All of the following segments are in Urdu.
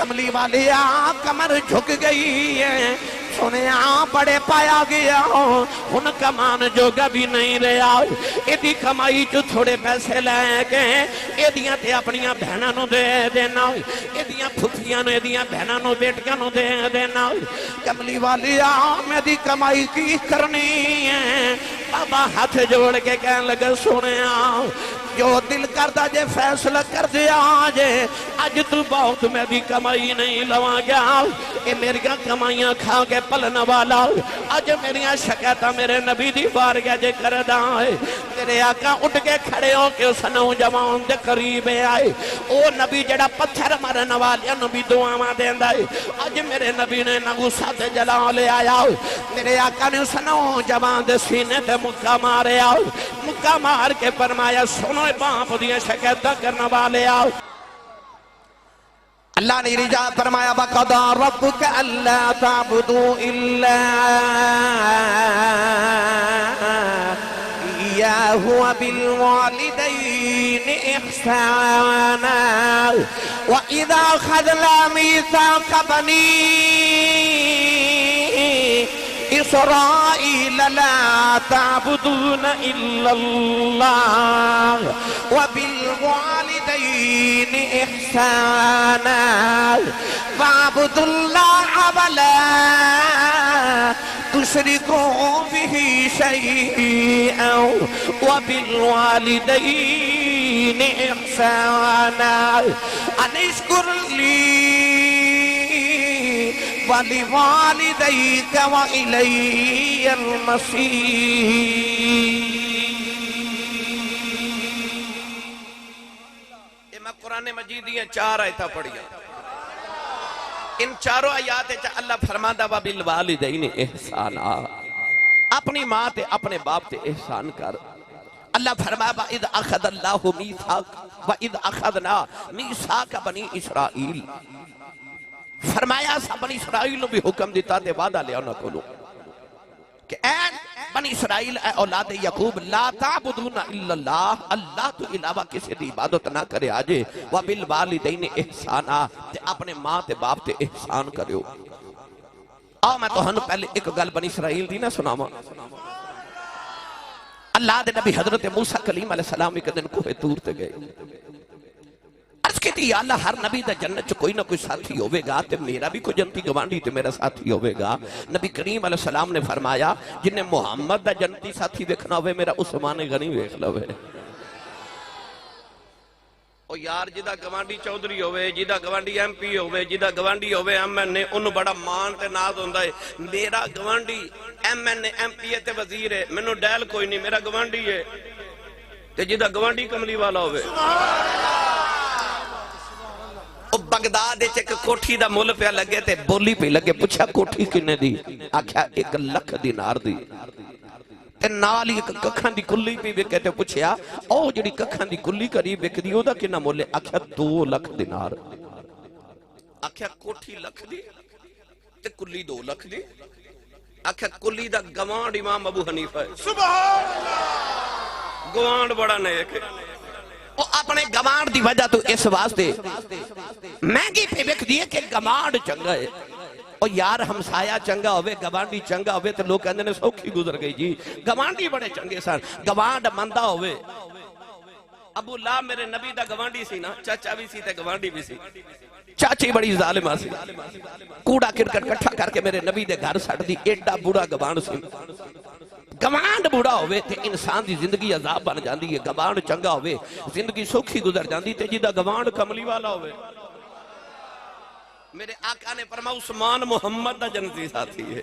کملی والی کمر جھک گئی ہے سونے بڑے پایا گیا ان کمان جوگا بھی نہیں رہا ایدی کمائی جو تھوڑے پیسے لے گئے ایدیاں تے اپنیاں بہناں نو دے دینا ایدیاں پھپھیاں نو ایدیاں بہناں نو بیٹیاں نو دے دینا کملی والی میں دی کمائی کی کرنی ہے بابا ہاتھ جوڑ کے کہنے لگا سونے جو دل کردہ جے فیصلہ کر دیا آجے آج تو بہت میں بھی کمائی نہیں لوا گیا اے میریاں کمائیاں کھا کے پلنا والا آج میریاں شکایتہ میرے نبی دی بار گیا جے کردہ آئے تیرے آقا اٹھ کے کھڑے ہو کے اس نوجوان دے قریب آئے او نبی جڑا پتھر مرن والیا نبی دعا دیں دائے آج میرے نبی نے نغوصہ تے جلا لے آیا میرے آقا نے اس نوجوان دے سینے تے مکہ مارے آؤ مکہ مار کے فرمایا سنو باپ دیا شکایتہ کرنا والے آؤ اللہ نے رجا فرمایا وَقَضَى رَبُّكَ أَلَّا تَعْبُدُوا إِلَّا إِيَّاهُ وَبِالْوَالِدَيْنِ إِحْسَانًا وَإِذَا أَخَذْنَا مِيثَاقَ بَنِي إسرائيل لا تعبدون إلا الله وبالوالدين إحسانا واعبدوا الله ولا تشركوا به شيئا وبالوالدين إحسانا أن اشكر لي وَلِوَالِدَيْكَ وَإِلَيَّ الْمَصِيرُ میں قرآن مجید یہ 4 آیتہ پڑھیا ان چاروں آیات اللہ فرماتا وَبِالْوَالِدَيْنِ احسانا اپنی ماں تے اپنے باپ تے احسان کر اللہ فرمایا وَإِذْ أَخَذَ اللَّهُ مِيثَاقَ وَإِذْ أَخَذْنَا مِيثَاقَ بَنِي إِسْرَائِيلَ فرمایا سا بنی اسرائیل نے بھی حکم دیتا تے وعدہ لیا نہ کھولو کہ اے بنی اسرائیل اے اولاد یعقوب لا تعبدون الا اللہ اللہ تو علاوہ کسی دی عبادت نہ کرے آجے وبالوالدین احسانا تے اپنے ماں تے باپ تے احسان کریو آؤ میں تو ہنو پہلے ایک گل بنی اسرائیل دی نہ سناما اللہ دے نبی حضرت موسیٰ کلیم علیہ السلام ایک دن کوہ تور تے گئے عرض کی تھی یا اللہ ہر نبی دا جنت چو کوئی نہ کوئی ساتھی ہوئے گا تے میرا بھی کوئی جنتی گوانڈی تے میرا ساتھی ہوئے گا نبی کریم علیہ السلام نے فرمایا جنہیں محمد دا جنتی ساتھی دیکھنا ہوئے میرا عثمان غنی دیکھ لوے او یار جدہ گوانڈی چودری ہوئے جدہ گوانڈی ایم پی ہوئے جدہ گوانڈی ہوئے ایم این نے انہوں بڑا مان تے ناز ہوندہ ہے میرا گوانڈی ایم این نے ایم پی تے وزیر ہے منو ڈیل کوئی نہیں میرا گوانڈی ہے تے جدہ گوانڈی کملی والا ہوئے بغداد ایک کوٹھی دا مول پہ لگے تے بولی پہ لگے پوچھا کوٹھی کنے دی آکھا 1 لکھ دینار دی تے نالی ایک ککھاں دی کلی پہ بھی کہتے پوچھیا او جڑی ککھاں دی کلی قریب ایک دی او دا کنا مولے آکھا 2 لکھ دینار آکھا کوٹھی لکھ دی تے کلی 2 لکھ دی آکھا کلی دا گوانڈ امام ابو حنیفہ ہے سبحان اللہ گوانڈ بڑا نیک ہے وہ اپنے گوانڈ دی وجہ تو اس واسطے مہنگی پہ بک دیئے کہ گوانڈ چنگا ہے اور یار ہمسایا چنگا ہوئے گوانڈی چنگا ہوئے تو لوگ کہنے نے سوکھی گزر گئی جی گوانڈی بڑے چنگے سان گوانڈ مندہ ہوئے ابو اللہ میرے نبی دا گوانڈی سی نا چاچا بھی سی تے گوانڈی بھی سی چاچی بڑی ظالمہ سی کوڑا کرکٹ کٹھا کر کے میرے نبی دے گھر سٹ دی ایڈا بوڑا گوانڈ سی گوانڈ بوڑا ہوئے تے انسان دی زندگی عذاب بن جاندی ہے گوانڈ چنگا ہوئے زندگی سوکھی گزر جاندی تے جدہ گوانڈ کملی والا ہوئے میرے آقا نے فرمایا عثمان محمد دا جنتی ساتھی ہے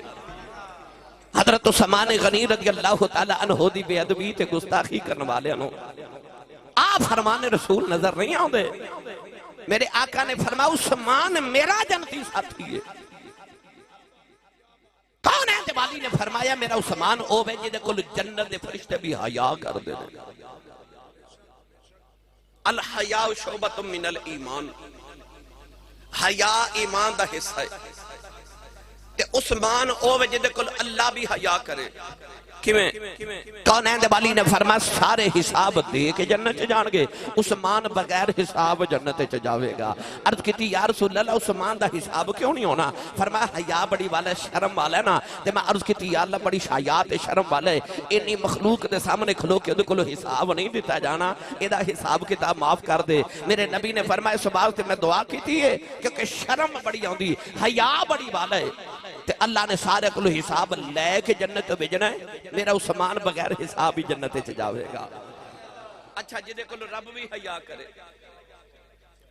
حضرت عثمان غنی رضی اللہ تعالیٰ عنہ دی بے ادبی تے گستاخی کرنے والے انہوں آپ فرمان رسول نظر نہیں آؤں دے میرے آقا نے فرمایا عثمان میرا جنتی ساتھی ہے کون ہے والی نے فرمایا میرا عثمان او بے جدے کل جنت دے فرشتے بھی حیاء کر دے الحیاء شعبت من الایمان حیاء ایمان دا حصہ ہے کہ عثمان او بے جدے کل اللہ بھی حیاء کرے کونین دے والی نے فرمایا سارے حساب دے کے جنت جان گے، عثمان بغیر حساب جنت چ جاوے گا۔ عرض کیتی یا رسول اللہ عثمان دا حساب کیوں نہیں ہونا؟ فرمایا حیا بڑی والا شرم والا ہے نا۔ تے میں عرض کیتی یا اللہ بڑی حیا تے شرم والا ہے، انی مخلوق دے سامنے کھلو کے اودے کولو حساب نہیں دیتا جانا، ایدا حساب کتاب معاف کر دے۔ میرے نبی نے فرمایا اس بات تے میں دعا کیتی ہے کیونکہ شرم بڑی آندی، حیا بڑی والا ہے، تے اللہ نے سارے کلو حساب لے کے جنت بھیجنا ہے، میرا عثمان بغیر حساب ہی جنت چ جاوے گا۔ اچھا جدے کلو رب بھی حیا کرے،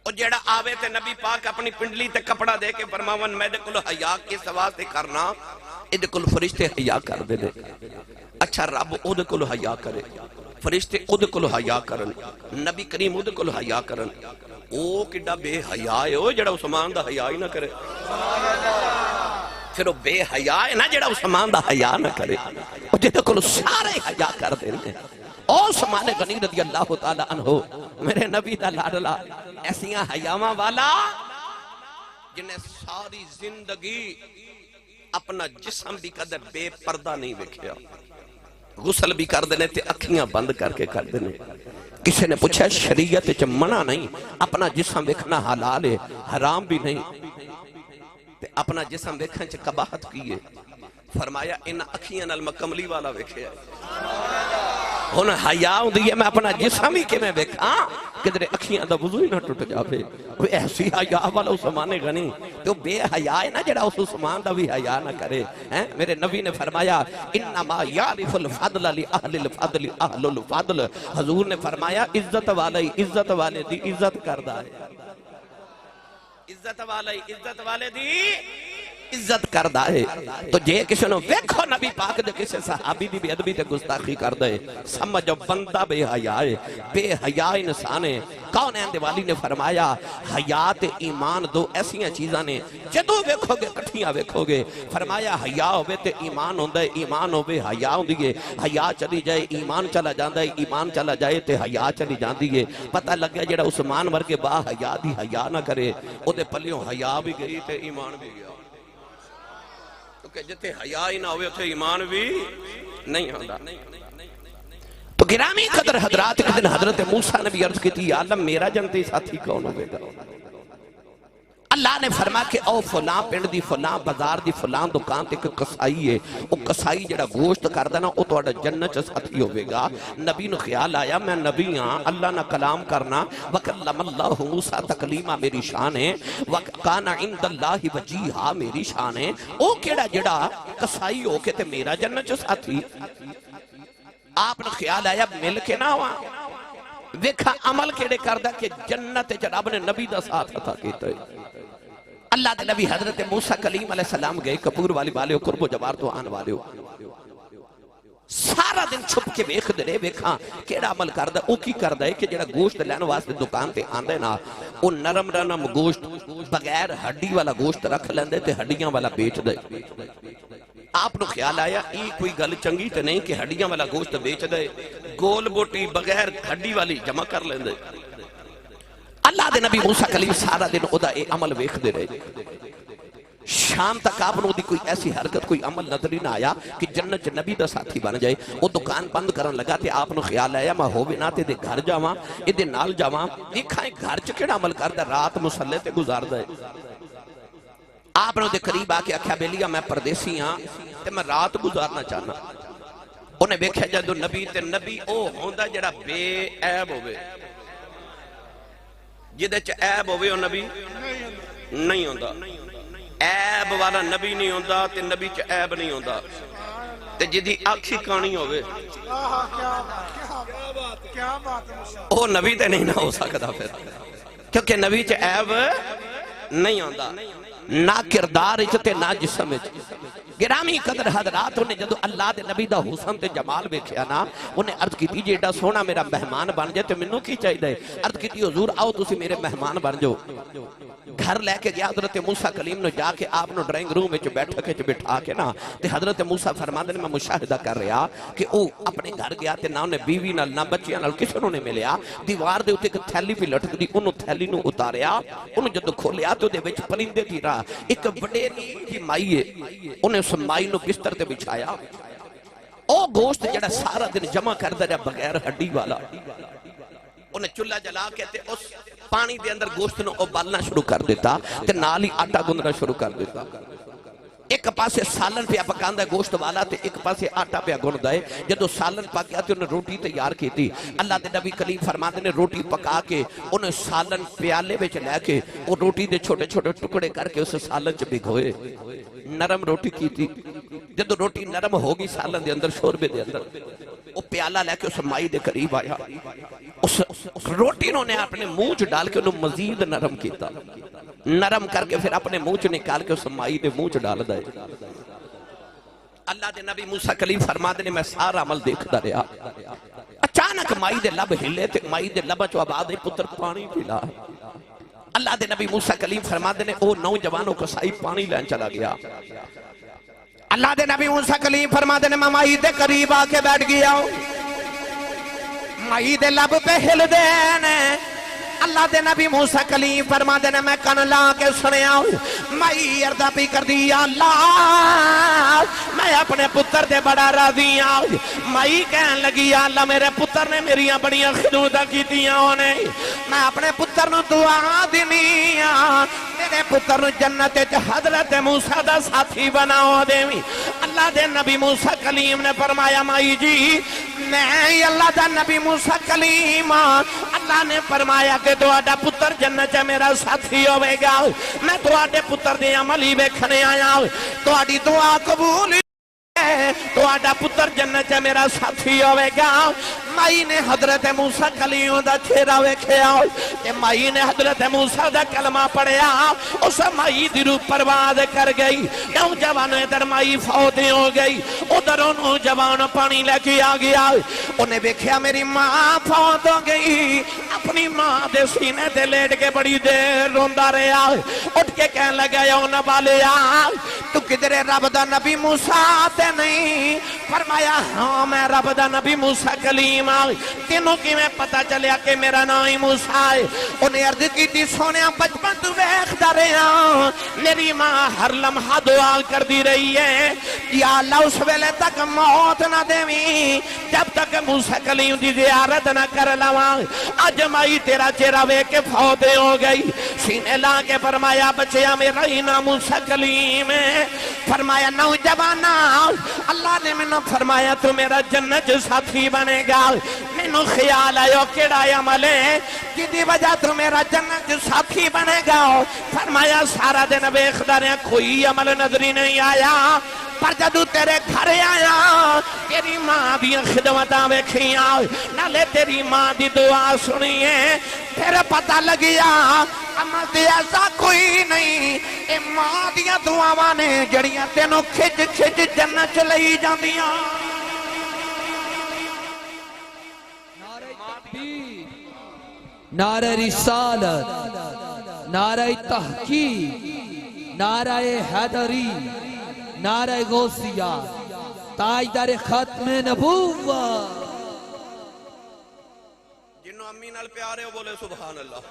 اور جیڑا آوے تے نبی پاک اپنی پنڈلی تے کپڑا دے کے فرماون میں دے کلو حیا کس واسطے کرنا، ادے کلو فرشتے حیا کر دے دے۔ اچھا رب او دے کلو حیا کرے، فرشتے او دے کلو حیا کرن، نبی کریم او دے کلو حیا کرن، او کڈا بے حیا ہے او جیڑا عثمان دا حیا ہی نہ کرے، پھر وہ بے حیا ہے نا جڑا عثمان دا حیا نہ کرے، اور جدے کلو سارے حیا کر دے رہے ہیں۔ عثمان غنی رضی اللہ تعالیٰ عنہ میرے نبی دا لاڈلا ایسیاں حیاواں والا جنہیں ساری زندگی اپنا جسم بھی قدر بے پردہ نہیں وکھیا، غسل بھی کر دینے تے اکھیاں بند کر کے کر دینے۔ کسی نے پوچھا شریعت چ منع نہیں، اپنا جسم وکھنا حلال ہے حرام بھی نہیں، تے اپنا جسم ویکھن چ قباحت کیے؟ فرمایا ان اکھیاں نال مکملی والا ویکھیا ہن حیا ہوندی ہے میں اپنا جسم ہی کیویں ویکھاں کدھر اکھیاں دا وضو ہی نہ ٹوٹ جاوے۔ کوئی ایسی حیا والا عثمان غنی تو بے حیا ہے نا جڑا اس عثمان دا بھی حیا نہ کرے۔ میرے نبی نے فرمایا انما یعرف الفضل لاہل الفضل اہل الفضل، حضور نے فرمایا عزت والے عزت والے دی عزت کردا ہے، عزت والے دی عزت کردا ہے۔ تو جے کسی نے ویکھو نبی پاک دے کسی صحابی دی بے ادبی تے گستاخی کردا ہے، سمجھو بندہ بے حیا ہے، بے حیا انسان ہے۔ کونین دے والی نے فرمایا حیا تے ایمان دو ایسیاں چیزاں نے جدوں ویکھو گے کٹھیاں ویکھو گے۔ فرمایا حیا ہوے تے ایمان ہوندا ہے، ایمان ہوے حیا ہوندی ہے، حیا چلی جائے ایمان چلا جاندا ہے، ایمان چلا جائے تے حیا چلی جاندی ہے۔ پتہ لگیا جڑا عثمان ورگے با حیا دی حیا نہ کرے او دے پلیوں حیا بھی گئی تے ایمان بھی گیا، کہ جتے حیا ہی نہ ہوئے اتھے ایمان بھی نہیں ہوندا۔ تو گرامی قدر حضرات ایک دن حضرت موسیٰ نے بھی عرض کی تھی یا اللہ میرا جنتی ساتھی کون ہوئے گا؟ اللہ نے فرما کہ او فلاں پنڈ دی فلاں بازار دی فلاں دکان تے ایک قصائی ہے، او قصائی جڑا گوشت کردہ نا او تو اڑا جنت ساتھی ہوئے گا۔ نبی نو خیال آیا میں نبی ہاں، اللہ نہ کلام کرنا، وَكَلَّمَ اللَّهُ مُوسیٰ تکلیمہ میری شان ہے، وَكَانَ عِنْدَ اللَّهِ وَجِيهًا میری شان ہے۔ او کیڑا جڑا قصائی ہو کے تے میرا جنت ساتھی؟ آپ نے خیال آیا مل کے نہ ہوا، ویکھا عمل کیڑے کردہ کہ جنت جناب نے نبی دا ساتھ عطا کیتا ہے۔ اللہ دے نبی حضرت موسیٰ کلیم علیہ السلام گئے کپور والی والے ہو قرب و جبار تو آن والے ہو، سارا دن چھپ کے ویکھ دے رہے ویکھاں کیڑا عمل کردہ او کی کردہ ہے کہ جڑا گوشت لین واسطے دکان تے آندے نا او نرم نرم گوشت بغیر ہڈی والا گوشت رکھ لیندے تے ہڈیاں والا بیچ دے۔ آپ نو خیال آیا ای کوئی گل چنگی تے نہیں کہ ہڈیاں والا گوشت بیچ دے، گول بوٹی بغیر ہڈی والی جمع کر لیندے۔ اللہ دے نبی موسیٰ کلیم سارا دن او دا اے عمل ویکھ دے رہے، شام تک آپ نو دی کوئی ایسی حرکت کوئی عمل نظر ہی نہ آیا کہ جنت نبی دا ساتھی بن جائے۔ وہ دکان بند کرن لگا تے آپ نو خیال آیا میں ہووے نا تے دے گھر جاواں ادے نال جاواں دیکھائیں گھر چ کیڑا عمل کردا رات مصلی تے گزاردا ہے۔ آپ نو دے قریب آ کے آکھیا بیلیا میں پردیسی ہاں تے میں رات گزارنا چاہنا۔ انہیں ویکھیا جدو نبی تے نبی او ہوندا جڑا بے عیب ہوئے، جدے چ عیب ہوئے او نبی نہیں ہوندا، عیب والا نبی نہیں ہوندا تے نبی چ عیب نہیں ہوندا، تے جدی آکھی کانی ہوئے او نبی تے نہیں نہ ہو سکتا پھر، کیونکہ نبی چ عیب نہیں ہوندا، نہ کردار تے نہ جسم وچ۔ گرامی قدر حضرات انہیں جدو اللہ دے نبی دا حسن تے جمال ویکھیا نا انہیں عرض کی تھی جیڑا سونا میرا مہمان بن جائے تو منو کی چاہیے دے؟ عرض کی تھی حضور آؤ تسی میرے مہمان بن جو۔ گھر لے کے گیا حضرت موسیٰ کلیم نے جا کے آپ نے ڈرائنگ روم میں بیٹھا کے بٹھا کے نا تے حضرت موسیٰ فرماندے نے میں مشاہدہ کر رہا کہ او اپنے گھر گیا تے نہ انہیں بیوی نال نہ بچیاں نال کسی نے ملیا، دیوار دے اتے ایک تھیلی پہ لٹک دی انہوں تھیلی نو اتاریا، انہوں جدو کھولیا تو دے وچ پرندے دی راہ ایک بڑے کی مائی ہے، انہیں اس مائی نو بستر تے بچھایا، او گوشت جڑا سارا دن جمع کردا رہا بغیر ہڈی والا، انہیں چولہا جلا کے تے اس پانی دے اندر گوشت نو ابالنا شروع کر دیتا تے نال ہی آٹا گندنا شروع کر دیتا۔ ایک پاسے سالن پہ پکاندا ہے گوشت والا تے ایک پاسے آٹا پہ گندا ہے۔ جدو سالن پکیا تے انہیں روٹی تیار کی تھی، اللہ دے نبی کریم فرماتے نے روٹی پکا کے انہیں سالن پیالے وچ لے کے وہ روٹی دے چھوٹے چھوٹے ٹکڑے کر کے اسے سالن چ بھگوئے، نرم روٹی کی تھی۔ جدو روٹی نرم ہوگی سالن دے اندر شوربے دے اندر، وہ پیالہ لے کے اس مائی دے قریب آیا، اس روٹی انہوں نے اپنے منہ چ ڈال کے انہوں مزید نرم کیتا، نرم کر کے پھر اپنے منہ چ نکال کے اس مائی دے منہ چ ڈال دے۔ اللہ دے نبی موسیٰ کلیم فرماتے نے میں سارا عمل دیکھتا رہا، اچانک مائی دے لب ہلے تے مائی دے لب چو آباد پتر پانی پلا۔ اللہ دے نبی موسیٰ کلیم فرماتے نے او نوجوانوں کو سائی پانی لین چلا گیا۔ اللہ دے نبی موسیٰ کلیم فرماتے نے میں مائی دے قریب آ کے بیٹھ گیا ہوں، مائی دے لب پہ ہل دینے۔ اللہ دے نبی موسیٰ کلیم فرماتے نے میں کن لا کے سنیا ہوں، مائی اردہ پی کر دیا اللہ میں اپنے پتر دے بڑا راضی آؤں۔ مائی کہن لگی اللہ میرے پتر نے میریاں بڑیاں خدمتاں کیتیاں ہونے، میں اپنے پتر نو دعا دینی میرے پتر نو جنت حضرت موسیٰ دا ساتھی بناؤ دیویں۔ اللہ دے نبی موسیٰ کلیم نے فرمایا مائی جی میں اللہ دا نبی موسیٰ کلیم، اللہ نے فرمایا کہ تہاڈا پتر جنت میرا ساتھی ہوے گا، میں تہاڈے پتر دے عمل ہی ویکھنے آیا، تہاڈی دعا قبول تہاڈا پتر جنت میرا ساتھی ہوے گا۔ مائی نے حضرت موسیٰ کلیم دا چہرہ ویکھیا تے مائی نے حضرت موسیٰ دا کلمہ پڑھیا، اس مائی دی روح پرواز کر گئی۔ نوجوان ادھر مائی فوت ہو گئی، ادھر نوجوان پانی لے کے آ گیا، انہیں ویکھیا میری ماں فوت ہو گئی، اپنی ماں دے سینے تے لیٹ کے بڑی دیر روندا رہیا، اٹھ کے کہنے لگا یا نبالیا تو کدھر رب دا نبی موسیٰ تے نہیں؟ فرمایا ہاں میں رب دا نبی موسیٰ کلیم تینوں کی میں پتا چلیا کہ میرا نام موسیٰ ہے۔ انہیں عرض کی تھی سونیا بچپن تو ویکھدا رہیا، میری ماں ہر لمحہ دعا کر دی رہی ہے یا اللہ اس ویلے تک موت نہ دیویں جب تک موسیٰ کلیم دی زیارت نہ کر لواں۔ آج مائی تیرا چہرہ ویکھ کے فوت ہو گئی، سینے لا کے فرمایا بچیا میرا ہی نام موسیٰ کلیم ہے۔ فرمایا نوجوانا اللہ نے میں فرمایا تو میرا جنت ساتھی بنے گا۔ میں نے خیال آیا کیڑا عمل ہے کدی وجہ تو میرا جنت ساتھی بنے گا؟ فرمایا سارا دن ویکھدا رہیا کوئی عمل نظری نہیں آیا، پر جدو تیرے گھر آیا تیری ماں دی خدمتاں ویکھیاں نالے تیری ماں دی دعا سنیے، پھر پتہ لگیا عمل تے ایسا کوئی نہیں، اے ماں دیاں دعاواں نے جڑیاں تینوں کھچ کھچ جنت لئی جاندیاں۔ نعرہ رسالت، نعرہ تحقیق، نعرہ حیدری، نعرہ غوثیہ، تاجدار ختم نبوت۔ جنہوں امی نال پیارے ہو بولے سبحان اللہ۔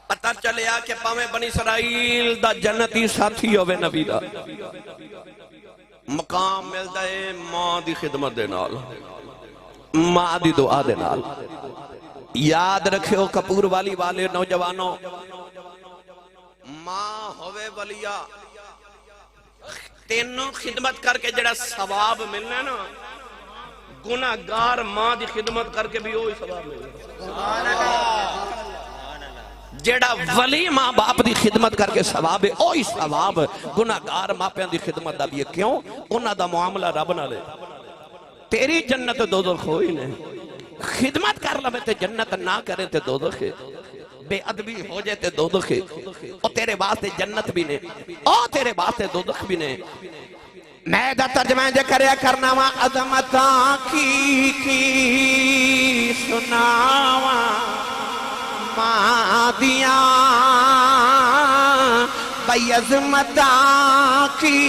پتہ چلیا کہ پاویں بنی اسرائیل دا جنتی ساتھی ہوئے نبی دا مقام ملتا ہے ماں دی خدمت دے نال، ماں دی دعا دے نال۔ یاد رکھو کپور والی والے نوجوانوں، ماں ہوئے ولیہ تینوں خدمت کر کے جڑا ثواب ملنا نا، گناہگار ماں دی خدمت کر کے بھی وہی ثواب ملنا۔ جڑا ولی ماں باپ دی خدمت کر کے ثواب ہے وہی ثواب گناہگار ماں پیاں دی خدمت دا بھی ہے۔ کیوں؟ انہاں دا معاملہ رب نال ہے۔ تیری جنت دوزخ ہوئی نہیں، خدمت کر لے تے جنت نہ کرے تے دوزخ ہے، بے ادبی ہو جائے تے دوزخ ہے، اور تیرے واسطے جنت بھی نہیں اور تیرے واسطے دوزخ بھی نہیں۔ میں دا ترجمہ جے کریا کرنا وا عظمتاں کی سناوا ماں دیاں بھئی عظمتاں کی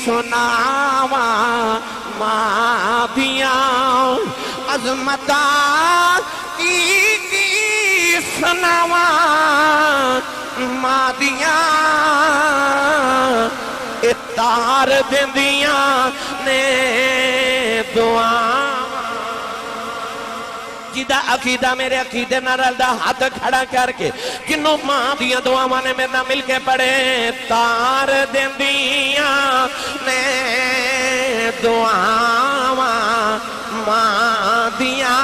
سناوا ماں دیاں عظمتاں کی سناوا ماں دیاں تار دیندیاں نے دعا جیدہ عقیدہ میرے عقیدے نہ رلدا ہاتھ کھڑا کر کے جنوں ماں دیاں دعاواں نے میرے نہ مل کے پڑھے تار دیندیاں نے دعاواں ماں دیاں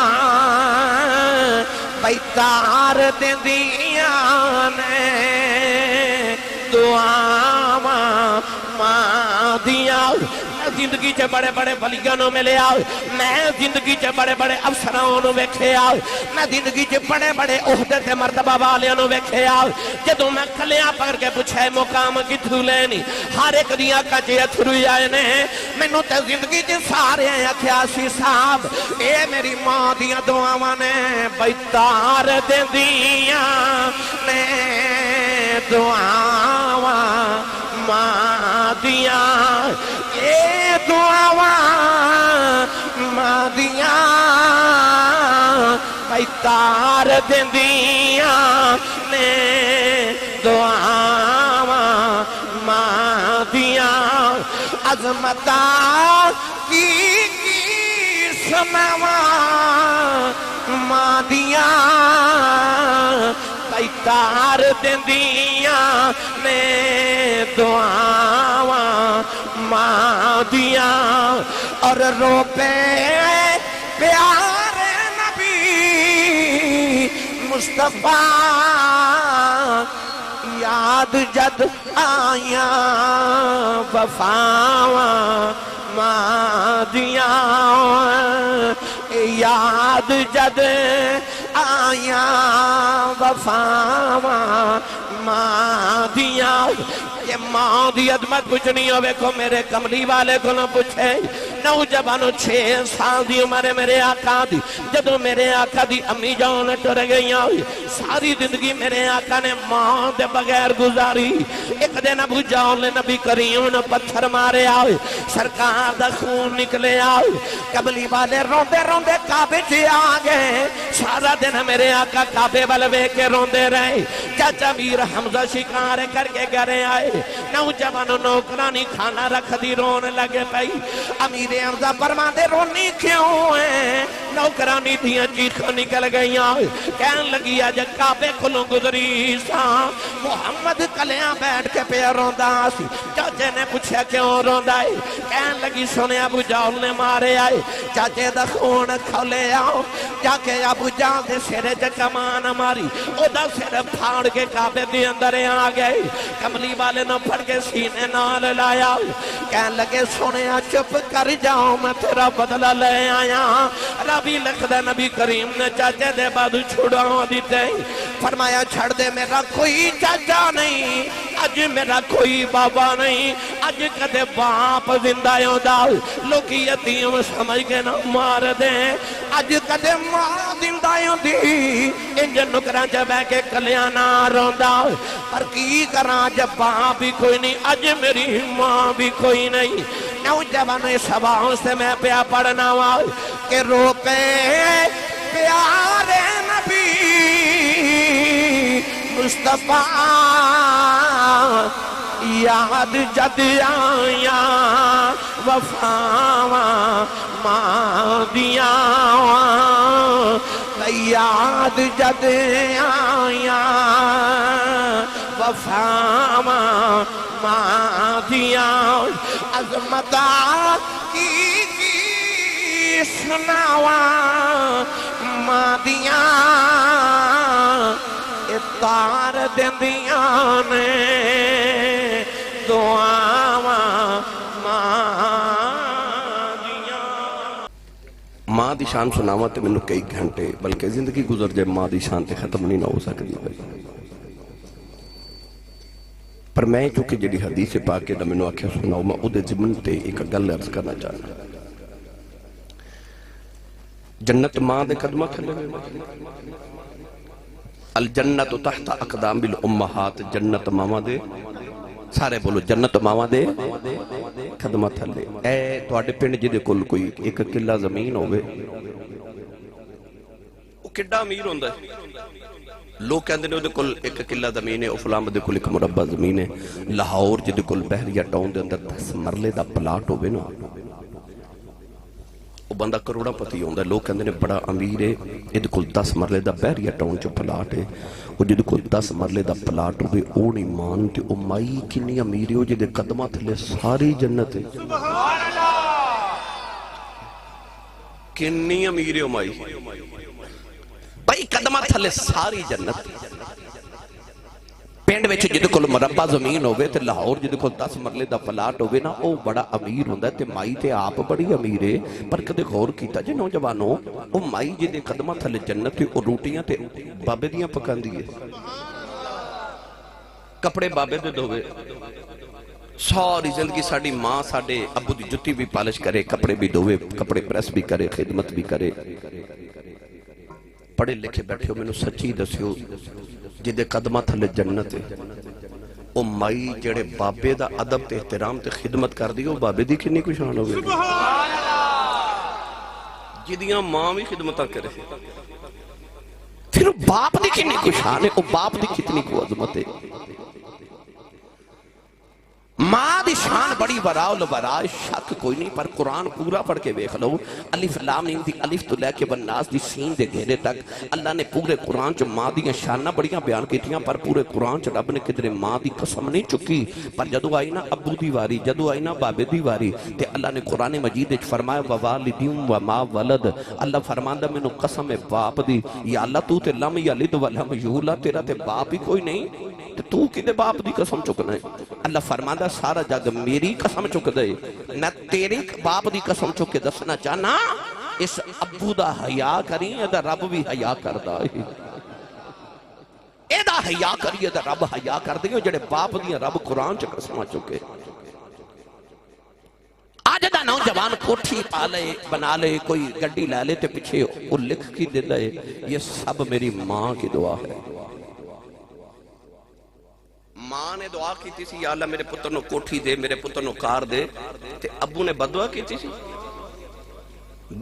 بھائی تار دیندیاں نے دعاواں ماں دیاں زندگی چے بڑے بڑے ولیانوں میں لے آؤ میں زندگی چے بڑے بڑے افسرانوں ویکھے آؤ میں زندگی چے بڑے بڑے عہدے تے مرتبہ والیانوں ویکھے آؤ جدوں میں کلیاں پکڑ کے پوچھے مقام کتھوں لینی ہر ایک دیاں کچے اتھرو آئے نے مینوں تے زندگی چے سارے آکھیا سی صاحب اے میری ماں دیاں دعاواں نے بھئی تار دیندیاں نے دعاواں ماں دیاں اے دعاواں ماں دیاں بھئی تار دیندیاں نے دعاواں ماں دیاں عظمتاں کی سناواں ماں دیاں بھئی تار دیندیاں نے دعاواں ماں دیاں اور رو پہ پیارے نبی مصطفیٰ یاد جد آیاں وفاواں ماں دیاں یاد جد آیاں وفاواں ماں دیاں یہ ماں دی عظمت پوچھنی ہو ویکھو میرے کملی والے کو نہ پوچھے نوجوانوں 6 سال دی عمر میرے آقا دی جدوں میرے آقا دی امی جان ٹر گئیاں ساری زندگی میرے آقا نے ماں دے بغیر گزاری ایک دن ابو جان نے نبی کریم نے پتھر مارے آئے سرکار دا خون نکلے آئے کملی والے روندے روندے کعبے چے آ گئے سارا دن میرے آقا کعبے والے کے روندے رہے چاچا میر حمزہ شکار کر کے گھرے آئے نوجوانوں نوکرانی کھانا رکھ دی رون لگے پئی امیر حمزہ فرماندے رونی کیوں ہے نوکرانی دیاں چیخاں نکل گئیاں کہن لگی آج کعبے کھلوں گزری سا محمد کلیاں بیٹھ کے پہ روندا سی چاچے نے پوچھا کیوں روندا ہے کہن لگی سنے ابو جال نے مارے آئے چاچے دا خون کھولے آؤ جا کے ابو جال دے سرے تے کمان ماری او دا سر پھاڑ کے کعبے دے اندر آ گئے کملی والے نہ پھڑ کے سینے نال لایا کہن لگے سنے چپ کر جاؤ میں تیرا بدلہ لے آیا ربی لکھ دے نبی کریم نے چاچے دے بعد چھڑا دیتے فرمایا چھڑ دے میرا کوئی چاچا نہیں اج میرا کوئی بابا نہیں اج کدے باپ زندہ ہوندا لوگ یتیم سمجھ کے نہ مار دیں اج کدے ماں زندہ ہوندی انج نکراں چ بیٹھ کے کلیاں نہ روندا پر کی کراں جب باپ بھی کوئی نہیں اج میری ماں بھی کوئی نہیں نوجوان سباؤں سے میں پیا پڑھنا ہوا کہ رو پہ پیارے نبی مصطفیٰ یاد جد آیاں وفاواں ماں دیاں یاد جد آیاں وفاواں ماں دیاں عظمتاں کی سناواں ماں دیاں تار دیندیاں نے دعاواں ماں دیاں ماں دی شان سناواں تے مینوں کئی گھنٹے بلکہ زندگی گزر جائے ماں دی شان تے ختم نہیں نہ ہو سکتی پر میں چونکہ جڑی حدیث پاک دا مینوں آکھیا سناؤ میں اودے ضمن تے ایک گل عرض کرنا چاہنا جنت ماں دے قدمہ تھلے الجنت تحت اقدام الامہات جنت ماما دے سارے بولو جنت ماما دے قدمہ تھلے اے تواڈے پنڈ جے دے کول کوئی ایک کلا زمین ہوے او کڈا امیر ہوندا ہے لوگ کہندے نے اودے کول ایک کلہ زمین ہے، افلام دے کول ایک مربع زمین ہے، لاہور جدے کول بحریہ ٹاؤن دے اندر 10 مرلے دا پلاٹ ہوئے نا، وہ بندہ کروڑا پتی ہوندا ہے۔ لوگ کہندے نے بڑا امیر ہے، جدے کول 10 مرلے دا بحریہ ٹاؤن جو پلاٹ ہے، وہ جدے کول 10 مرلے دا پلاٹ ہوئے، او نہیں مانتے او مائی کنی امیر ہے، وہ جدے قدمہ تھلے ساری جنت ہے۔ کنی امیر ہے او مائی بھائی قدمہ تھلے ساری جنت۔ پینڈ ویچے جدے کول مربع زمین ہوئے تے لاہور جدے کول 10 مرلے دا پلاٹ ہوئے نا، او بڑا امیر ہوندہ ہے تے مائی تے آپ بڑی امیر ہے۔ پر کدے غور کیتا جے نوجوانوں، او مائی جدے قدمہ تھلے جنت تے او روٹیاں تے بابے دیاں پکان دیئے، کپڑے بابے دے دھوے، ساری زندگی ساڑی ماں ساڑے ابو دی جتی بھی پالش کرے، کپڑے بھی دھوے، کپڑے پریس بھی کرے، خدمت بھی کرے۔ پڑھے لکھے بیٹھے ہو، میں نے سچی دسیو جدے قدمہ تھلے جنت ہے، او مائی جڑے بابے دا ادب تے احترام تے خدمت کر دی، او بابے دی کنی کو شان ہوگی جدیاں ماں بھی خدمتاں کرے، پھر باپ دی کنی کو شان ہے، او باپ دی کتنی کو عظمت ہے۔ ماں دی شان بڑی وراء الوراء، شک کوئی نہیں، پر قرآن پورا پڑھ کے بیخ لو، الف لام میم دی الف تو لے کے والناس دی سین دے گھیرے تک اللہ نے پورے قرآن چ ماں دیاں شانہ بڑیاں بیان کیتیاں، پر پورے قرآن چ رب نے کدھر ماں دی قسم نہیں چکی۔ پر جدو آئی نا ابو دی واری، جدو آئی نا بابے دی واری، تے اللہ نے قرآن مجید اچ فرمایا ووالدیم وما ولد، اللہ فرماندہ میں نو قسم ہے باپ دی، یا اللہ تو تے لم یلد ولم یولد، تیرا تے باپ ہی کوئی نہیں، تو کدے باپ دی قسم چکنا ہے؟ اللہ فرماندہ سارا جگ میری قسم چک دے، میں تیری باپ دی قسم چک کے دسنا چاہنا، اس ابو دا حیاء کریں، ادا رب بھی حیاء کردہ ہے، ادا حیاء کری، ادا رب حیاء کردہ ہے، جڑے باپ دیا رب قرآن چا قسمہ چکے۔ آج دا نوجوان کوٹھی پالے بنا لے، کوئی گڑی لے لے تے پچھے وہ لکھ کی دے دے، یہ سب میری ماں کی دعا ہے۔ ماں نے دعا کی تھی سی، یا اللہ میرے پتر نو کوٹھی دے، میرے پتر نو کار دے، تے ابو نے بدعا کی تھی سی،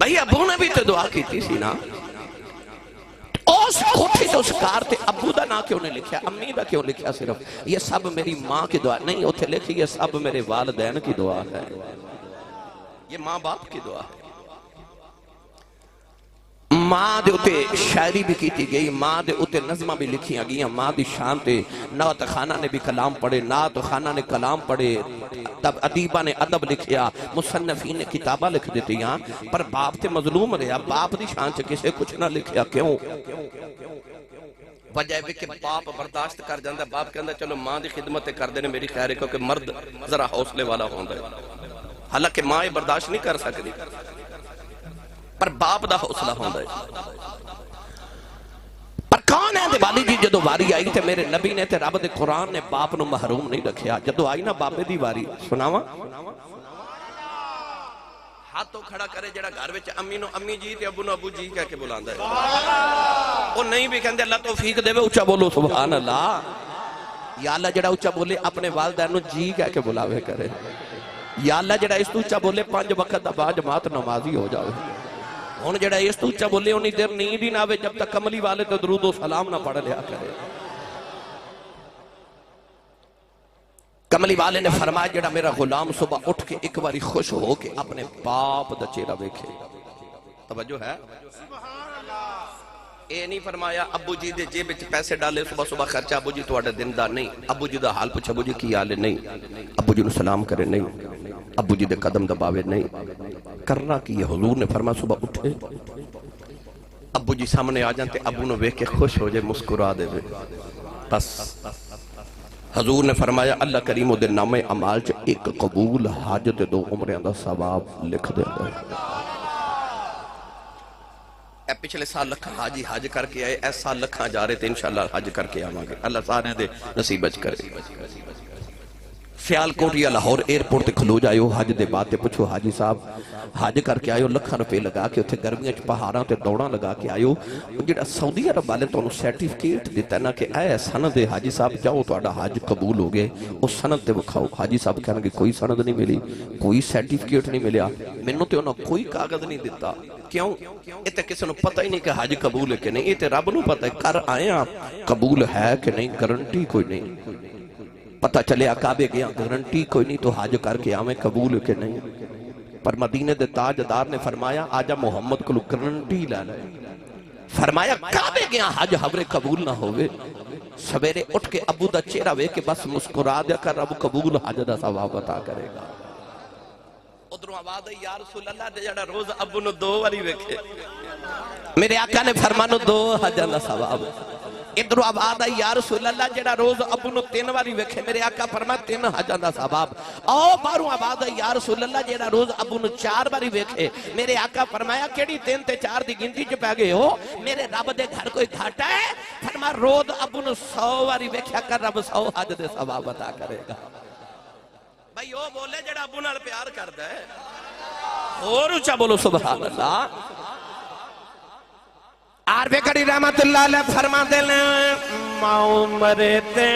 بھئی ابو نے بھی تے دعا کی تھی سی نا، اس کوٹھی سے اس کار تے ابو دا نا کیوں نے لکھیا، امی دا کیوں لکھیا صرف؟ یہ سب میری ماں کی دعا نہیں، اتھے لکھی یہ سب میرے والدین کی دعا ہے، یہ ماں باپ کی دعا ہے۔ ماں دے اتے شاعری بھی کیتی گئی، ماں دے اتے نظمہ بھی لکھیاں گئی، ماں دی شان تے نعت خانہ نے بھی کلام پڑھے، نعت خانہ نے کلام پڑھے، تب ادیبہ نے ادب لکھیا، مصنفین نے کتابہ لکھ دیتی ہیں، پر باپ تے مظلوم رہا، باپ دی شان سے کسے کچھ نہ لکھیا، کیوں؟ وجہ ہے کہ باپ برداشت کر جاندہ، باپ کہندہ چلو ماں دی خدمت کر دینے میری خیر ہے، کیونکہ مرد ذرا حوصلے والا ہوندہ ہے، حالانکہ ماں برداشت نہیں کر سکتی، پر باپ دا حوصلہ ہوندہ ہے۔ پر کون ہے دیوالی جی جدو واری آئی تے میرے نبی نے تے رب دے قرآن نے باپ نو محروم نہیں رکھیا، جدو آئی نا باپے دی واری سناوا ہاتھوں کھڑا کرے جڑا گھر وچ امی نو امی جی تے ابو نو ابو جی کہہ کے بلاندہ ہے، وہ نہیں بھی کہندے اللہ توفیق دے وے اچھا بولو سبحان اللہ، یا اللہ جڑا اچھا بولے اپنے والدین نو جی کہہ کے بلاوے کرے، یا اللہ جڑا اس تو اچھا بولے 5 وقت دا با جماعت نمازی ہو جاوے، ہون جڑا اس تو اچھا بولے انہی دیر نیند ہی نہ آوے جب تک کملی والے تو درود و سلام نہ پڑھ لیا کرے۔ کملی والے نے فرمایا جڑا میرا غلام صبح اٹھ کے ایک باری خوش ہو کے اپنے باپ دا چہرہ دیکھے، توجہ ہے؟ اے نہیں فرمایا ابو جی دے جیب وچ پیسے ڈالے صبح صبح خرچہ، ابو جی تواڈا دن دا نہیں، ابو جی دا حال پوچھا ابو جی کی حال ہے نہیں، ابو جی نو سلام کرے نہیں، ابو جی دے قدم دباوے نہیں، کرنا کی ہے؟ حضور نے فرمایا صبح اٹھے ابو جی سامنے آ جانتے، ابو نو ویکھ کے خوش ہو جائے، مسکرا دے وے، بس حضور نے فرمایا اللہ کریم دے نام اعمال چ ایک قبول حج تے 2 عمریں دا ثواب لکھ دے گا۔ اے پچھلے سال لکھاں حاجی حج کر کے آئے، ایس سال لکھاں جا رہے تھے انشاءاللہ حج کر کے آواں گے، اللہ سارے دے نصیب اچ کرے۔ سیال کوٹ یا لاہور ایئرپورٹ تے کھلو جائیو، حج دے بعد تے پوچھو حاجی صاحب حج کر کے آئیو، لکھاں روپے لگا کے اتھے گرمیاں چ پہاڑاں تے دوڑاں لگا کے آئیو، جڑا سعودی عرب والے تو انہوں سرٹیفکیٹ دیتا ہے نا کہ اے سند ہے حاجی صاحب جاؤ تو آڑا حج قبول ہو گئے، اس سند تے بکھاؤ، حاجی صاحب کہنا کہ کوئی سند نہیں ملی، کوئی سرٹیفکیٹ نہیں ملیا، میں نے تو انہوں کوئی کاغذ نہیں دیتا، کیوں یہ تو کسی نے پتہ ہی نہیں کہ حج قبول ہے کہ نہیں، یہ تو رب نو پتہ ہے کر آئے آپ قبول ہے کہ نہیں، گارنٹی کوئی نہیں، پتہ چلے کعبے گیا گارنٹی کوئی نہیں تو حج کر کے آویں قبول ہے کہ نہیں۔ پر مدینے دے تاجدار نے فرمایا آجا محمد کو گارنٹی لے لے، فرمایا کعبے گیا حج حبرے قبول نہ ہوئے، سویرے اٹھ کے ابو دا چہرہ وے کہ بس مسکرا دیا کر رب قبول حج دا ثواب عطا کرے گا۔ ادھروں آواز ہے یا رسول اللہ دے جڑا روز ابو نو 2 واری ویکھے، میرے آقا نے فرمانو 2 حجاں دا ثواب۔ ادھروں آواز ہے یا رسول اللہ جڑا روز ابو نو 3 واری ویکھے، میرے آقا فرمایا 3 حجاں دا ثواب۔ او باروں آواز ہے یا رسول اللہ جڑا روز ابو نو 4 واری ویکھے، میرے آقا فرمایا کیڑی 3 تے 4 دی گنتی چ پے گئے ہو، میرے رب دے گھر کوئی گھاٹا ہے؟ فرمایا روز ابو نو 100 واری ویکھیا کر رب 100 حج دے ثواب عطا کرے گا۔ بھائی وہ بولے جڑا ابو نال پیار کردا ہے، اور اونچا بولو سبحان اللہ۔ عارف کڑی رحمت اللہ علیہ فرما دے لیں ماں مرتے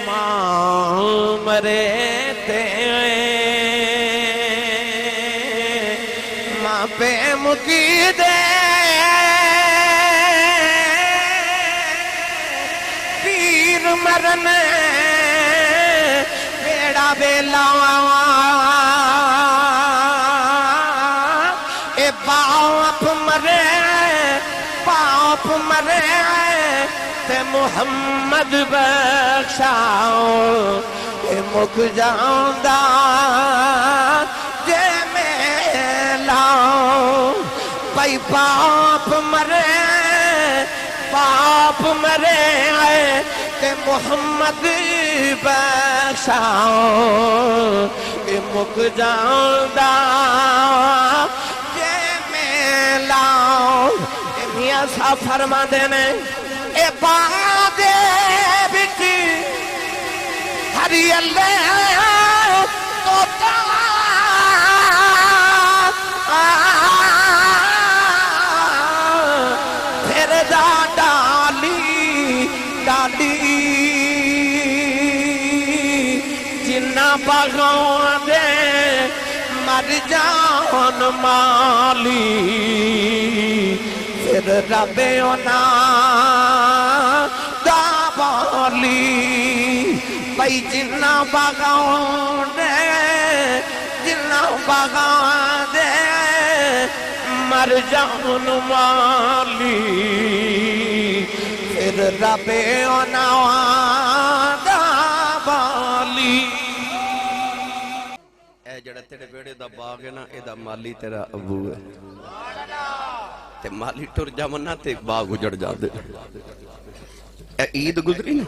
ماں مرتے ماں پہ مکی دے پیر مرن بیڑا بیلا باپ مرے تے محمد بخشاؤ اے مک جاؤندا جے میں لاؤ بھائی باپ مرے تے محمد بخشاؤ اے مک جاؤندا میاں صاحب فرما دینے اے بادے بکی ہری اللہ توتا پھر دا ڈالی جنہ باغوں دے مر جان مالی پھر رب اونا دا بالی بھائی جنہ باغاں دے مر جان مالی پھر رب اونا دا بالی۔ اے جڑا تیرے بیڑے دا باغ ہے نا اے دا مالی تیرا ابو ہے، تے مالی ٹر جامنا تے باغ اجڑ جا دے۔ اے عید گزری نا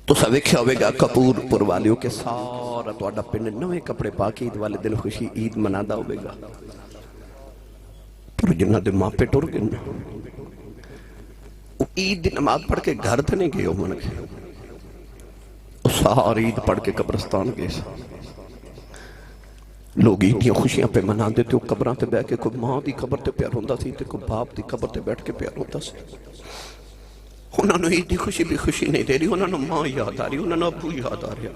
تو سویکھیا ہوئے گا کپور پور والیوں کے سارا تو اڈا پنڈ نوے کپڑے پاکی عید والے دن خوشی عید منادا ہوئے گا، پر جنہ دے ماں پہ ٹر گئے عید دی نماز پڑھ کے گھر تے نہیں گئے ہو من کے ساری عید پڑھ کے قبرستان گئے لوگ عیدیاں خوشیاں پہ منا دیتے ہو قبران تے بیٹھ کے کوئی ماں دی قبر تے پیار ہوندہ سی تے کوئی باپ دی قبر تے بیٹھ کے پیار ہوندہ سی۔ انہوں نے عید دی خوشی بھی خوشی نہیں دے رہی، انہوں نے ماں یاد آ رہی، انہوں نے ابو یاد آ رہی۔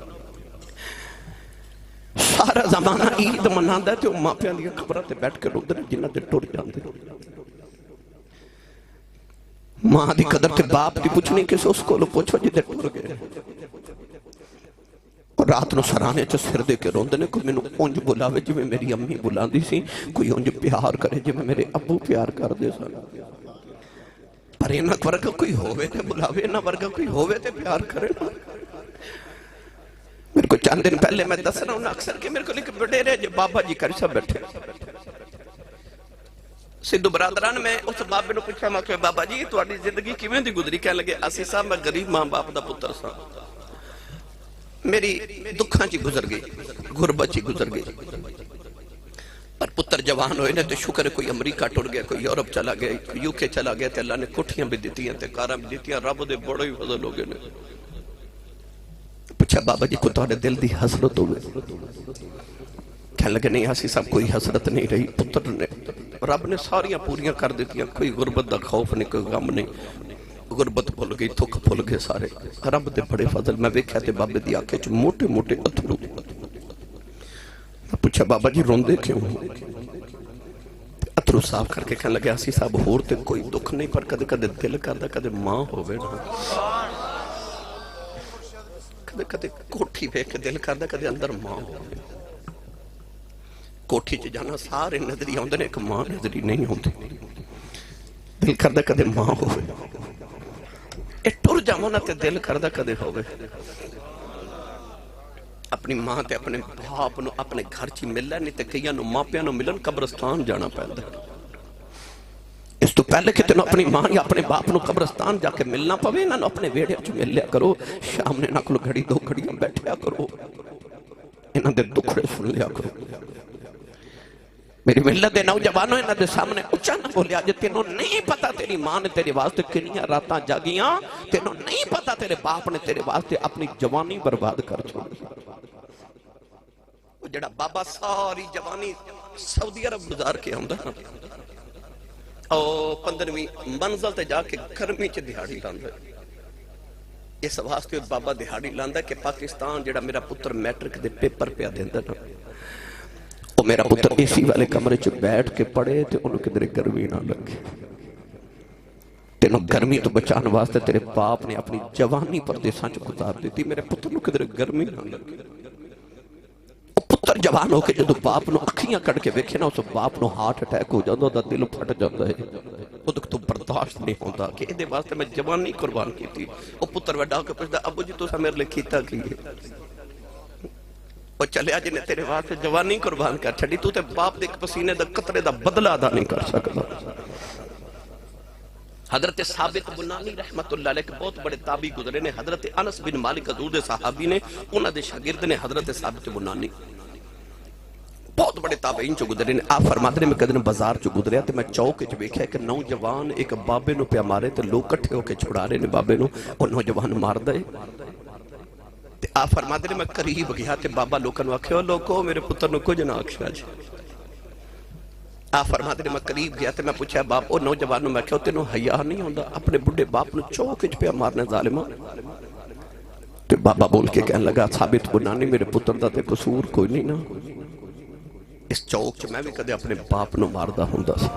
سارا زمانہ عید منا دے تے ماں پیان دی قبران تے بیٹھ کے روندے جنہ دے ٹر جاندے۔ ماں دی قدر تے باپ دی پوچھنی کسے اس کو لو پوچھو جی دے ٹر گئے۔ رات نو سرانے چا سر دے کے روندنے کوئی میں اونج بلاوے جی میں میری امی بلان دی سی، کوئی اونج پیار کرے جی میں میرے ابو پیار کر دے سا، پر اینا ورگا کوئی ہوئے تے بلاوے، اینا ورگا کوئی ہوئے تے پیار کرے نا۔ میرے کو چند دن پہلے میں دس رہا ہوں اکثر کہ میرے کو لکھ بڑے رہے جو بابا جی کر سا بیٹھے سدھو برادران میں اس بابے نو پوچھا میں کہ بابا جی تواڈی زندگی کیویں دی گزری، کہنے لگے اسی صاحب میں غریب ماں باپ دا پتر سا، میری دکھاں چی گزر گئی، غربت چی گزر گئی، پر پتر جوان ہوئے نے تو شکر ہے کوئی امریکہ ٹر گیا، کوئی یورپ چلا گیا، کوئی یوکے چلا گیا، تے اللہ نے کوٹھیاں بھی دیتی ہیں تے کاراں بھی دیتی ہیں، رب دے بڑے ہی فضل ہو گئے نے۔ پوچھا بابا جی کو تہاڈے دل دی حسرت ہوئے؟ کہنے لگے نہیں آسی صاحب کوئی حسرت نہیں رہی، پتر نے رب نے ساریاں پوریاں کر دیتی ہیں، کوئی غربت دا خوف نہیں، کوئی غم نہیں، غربت بھول گئی، تھک بھول گئے سارے، رب دے بڑے فضل۔ میں ویکھیا تے بابے دی آنکھیں چ موٹے موٹے اتھرو، پوچھا بابا جی روندے کیوں اترو صاف کر کے کہنے لگے آسی صاحب ہور تے کوئی دکھ نہیں پر کدے کدے دل کردا کدے ماں ہوئے نا کدے کدے کوٹھی پہ کے دل کردا کدے اندر ماں ہوئے کوٹھی چ جانا سارے نظری آندے نے ایک ماں نظری نہیں ہوندی دل کردا کدے ماں ہوئے اے ٹر جاواں نا تے دل کردا کدے ہوئے اپنی ماں تے اپنے باپ نو اپنے گھر چی ملنا نہیں تے کئیاں نو ماں پیاں نو ملن قبرستان جانا پہندا اس تو پہلے کہ تینوں اپنی ماں یا اپنے باپ نو قبرستان جا کے ملنا پوے انہاں نو اپنے ویڑے وچ مل لیا کرو شام نے نہ کول گھڑی دو گھڑیاں بیٹھیا کرو انہاں دے دکھڑے سن لیا کرو میری ملت دے نوجوانوں انہاں دے سامنے اچھا نہ بولیا جے تینوں نہیں پتا تیری ماں نے تیرے واسطے کنیاں راتاں جاگیاں تینوں نہیں پتا تیرے باپ نے تیرے واسطے اپنی جوانی برباد کر چھوڑی جڑا بابا ساری جوانی سعودی عرب گزار کے آندا او 15ویں منزل تے جا کے گرمی چ دہاڑی لاندا اس واسطے بابا دہاڑی لاندا کہ پاکستان جڑا میرا پتر میٹرک دے پیپر پہ دیندا نا او میرا پتر اے سی والے کمرے چ بیٹھ کے پڑھے تے انہوں کدھر گرمی نہ لگے تینوں گرمی تو بچان واسطے تیرے باپ نے اپنی جوانی پردیساں چ گزار دیتی میرے پتر نو کدھر گرمی نہ لگے پتر جوان ہو کے جدو باپ نو اکھیاں کٹ کے ویکھے نا اس باپ نو ہارٹ اٹیک ہو جاندہ دا دل پھٹ جاندہ ہے وہ تو برداشت نہیں ہوتا کہ دے واسطے میں جوانی قربان کی تھی وہ پتر وڈا ہو کے پوچھتا ابو جی تو سا میرے لئے کیتا کیے وہ چلے آج نے تیرے واسطے جوانی قربان کر چھڑی تو تے باپ دے پسینے دا قطرے دا بدلہ ادا نہیں کر سکتا حضرت ثابت بنانی رحمت اللہ علیہ کے بہت بڑے تابعی گزرے نے حضرت انس بن مالک حضور دے صحابی نے انہاں دے شاگرد نے حضرت ثابت بنانی بہت بڑے تابعین چو گزرے نے آپ فرماتے ہیں میں کدن بازار چو گزریا تے میں چوک چ ویکھیا کہ نوجوان ایک بابے نو پیا مارے تے لوگ کٹھے ہو کے چھڑا رہے نے بابے نو اور نوجوان مار دے تے آپ فرماتے ہیں میں قریب گیا تے بابا لوکاں نو آکھیا لوکو میرے پتر نو کچھ نہ آکھیا جی آپ فرماتے ہیں میں قریب گیا تے میں پوچھا باپ او نوجوان نو میں کہو تینوں حیا نہیں ہوندا اپنے بڑھے باپ نو چوک چ پیا مارنے ظالماں تے بابا بول کے کہنے لگا ثابت بنانی میرے پتر دا تے قصور کوئی نہیں نا اس چوک چ میں بھی کدے اپنے باپ نو ماردا ہوندا سی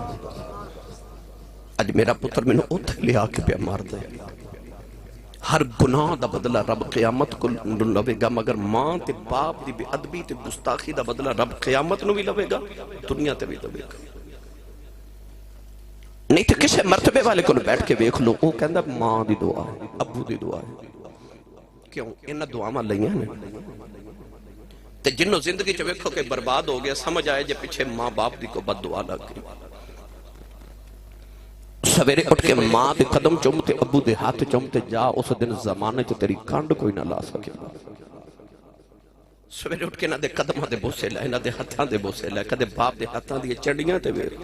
اج میرا پتر مینوں اوتھے لیا کے پیا ماردا ہے ہر گناہ دا بدلہ رب قیامت کو لوے گا مگر ماں تے باپ دی بے ادبی تے گستاخی دا بدلہ رب قیامت نو بھی لوے گا دنیا تے بھی لوے گا نہیں تے کسے مرتبے والے کو بیٹھ کے ویکھ لو او کہندا ماں دی دعا ہے ابو دی دعا ہے کیوں انہاں دعاواں لئیاں نے تے جنوں زندگی چ ویکھو کہ برباد ہو گیا سمجھ آئے جے پیچھے ماں باپ دی کو بد دعا لگ گئی سویرے اٹھ کے ماں دے قدم چومتے ابو دے ہاتھ چومتے جا اس دن زمانے چ تیری کانڈ کوئی نہ لا سکے سویرے اٹھ کے نہ دے قدماں دے بوسے لائے نہ دے ہتھاں دے بوسے لائے کدے باپ دے ہتھاں دی چڑیاں تے ویکھ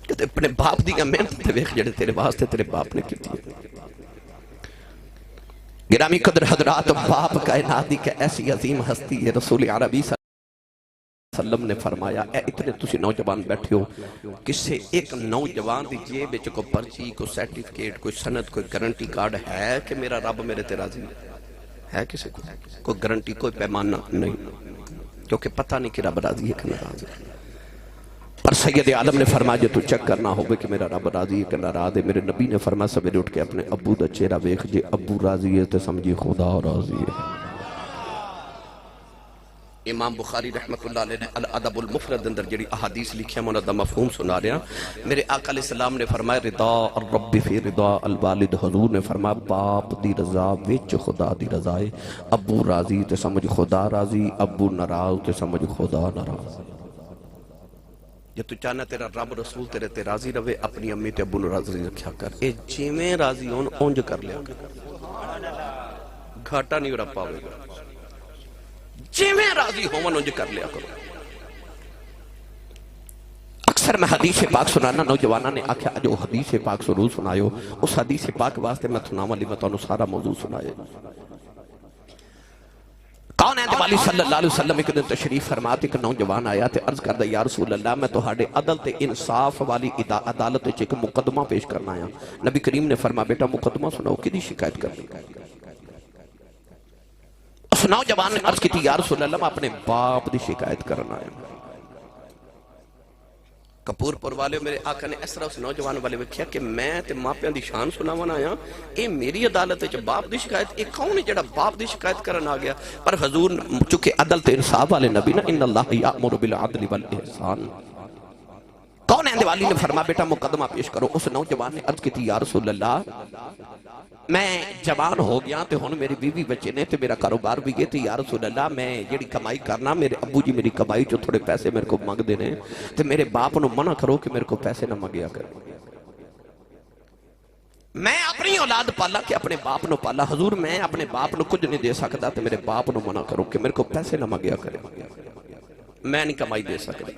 کدے اپنے باپ دی محنت تے ویکھ جڑے تیرے واسطے تیرے باپ نے کیتی ہے گرامی قدر حضرات باپ کائنات دی کہ ایسی عظیم ہستی ہے رسول عربی صلی اللہ علیہ وسلم نے فرمایا اے اتنے تسی نوجوان بیٹھے ہو کسے ایک نوجوان دی جیب وچ کوئی پرچی کوئی سرٹیفکیٹ کوئی سند کوئی گارنٹی کارڈ ہے کہ میرا رب میرے تے راضی ہے کسے کو کوئی گارنٹی کوئی پیمانہ نہیں کیونکہ پتہ نہیں کہ رب راضی ہے کہ ناراض ہے پر سید عالم نے فرمایا تو چیک کرنا ہوگا کہ میرا رب راضی ہے کہ ناراض ہے میرے نبی نے فرمایا سویرے اٹھ کے اپنے ابو دا چہرہ ویکھ جے ابو راضی ہے تے سمجھی خدا راضی ہے امام بخاری رحمت اللہ علیہ نے الادب المفرد اندر جڑی احادیث لکھی ہیں دا مفہوم سنا رہے ہیں میرے آقا علیہ السلام نے فرمایا رضا الرب فی رضا الوالد حضور نے فرمایا باپ دی رضا وچ خدا دی رضا ہے ابو راضی تے سمجھ خدا راضی ابو ناراض تے سمجھ خدا ناراض جب تو چاہنا تیرا رب رسول تیرے تے راضی رہے اپنی امی تے ابو نو راضی رکھیا کر اے جیویں راضی ہون اونج کر لیا کر گھاٹا نہیں رب پاوے گا جیویں راضی ہون اونج کر لیا کرو اکثر میں حدیث پاک سنانا نوجوانہ نے آکھا جو حدیث پاک ضرور سنائیو اس حدیث پاک واسطے میں سناواں لی میں تو سارا موضوع سنائے کون ہے والی صلی اللہ علیہ وسلم ایک دن تشریف فرماتے کہ نوجوان آیا تے عرض کردہ یا رسول اللہ میں تہاڈے عدل تے انصاف والی عدالت وچ ایک مقدمہ پیش کرنا آیا نبی کریم نے فرمایا بیٹا مقدمہ سناؤ کدی شکایت کرنی اس نوجوان نے عرض کی تھی یا رسول اللہ میں اپنے باپ دی شکایت کرنا آیا. کپور پور والے میرے آقا نے اس طرح اس نوجوان والے ویکھیا کہ میں تے ماپیاں دی شان سناون آیا, اے میری عدالت وچ باپ دی شکایت, اے کون ہے جڑا باپ دی شکایت کرن آ گیا؟ پر حضور چونکہ عدل تے انصاف والے نبی نا, ان اللہ یأمر بالعدل والاحسان, کون ہے والی نے فرمایا بیٹا مقدمہ پیش کرو. اس نوجوان نے عرض کی تھی یا رسول اللہ میں جوان ہو گیا تے ہن میری بیوی بچے نے تے میرا کاروبار بھی گئے, تے یا رسول اللہ میں جڑی کمائی کرنا, میرے ابو جی میری کمائی جو تھوڑے پیسے میرے کو منگ دینے, تے میرے باپ نو منع کرو کہ میرے کو پیسے نہ منگیا کرو. میں اپنی اولاد پالا کہ اپنے باپ نو پالا. حضور میں اپنے باپ نو کچھ نہیں دے سکتا, تے میرے باپ نو منع کرو کہ میرے کو پیسے نہ منگیا کرے, میں نہیں کمائی دے سکتا.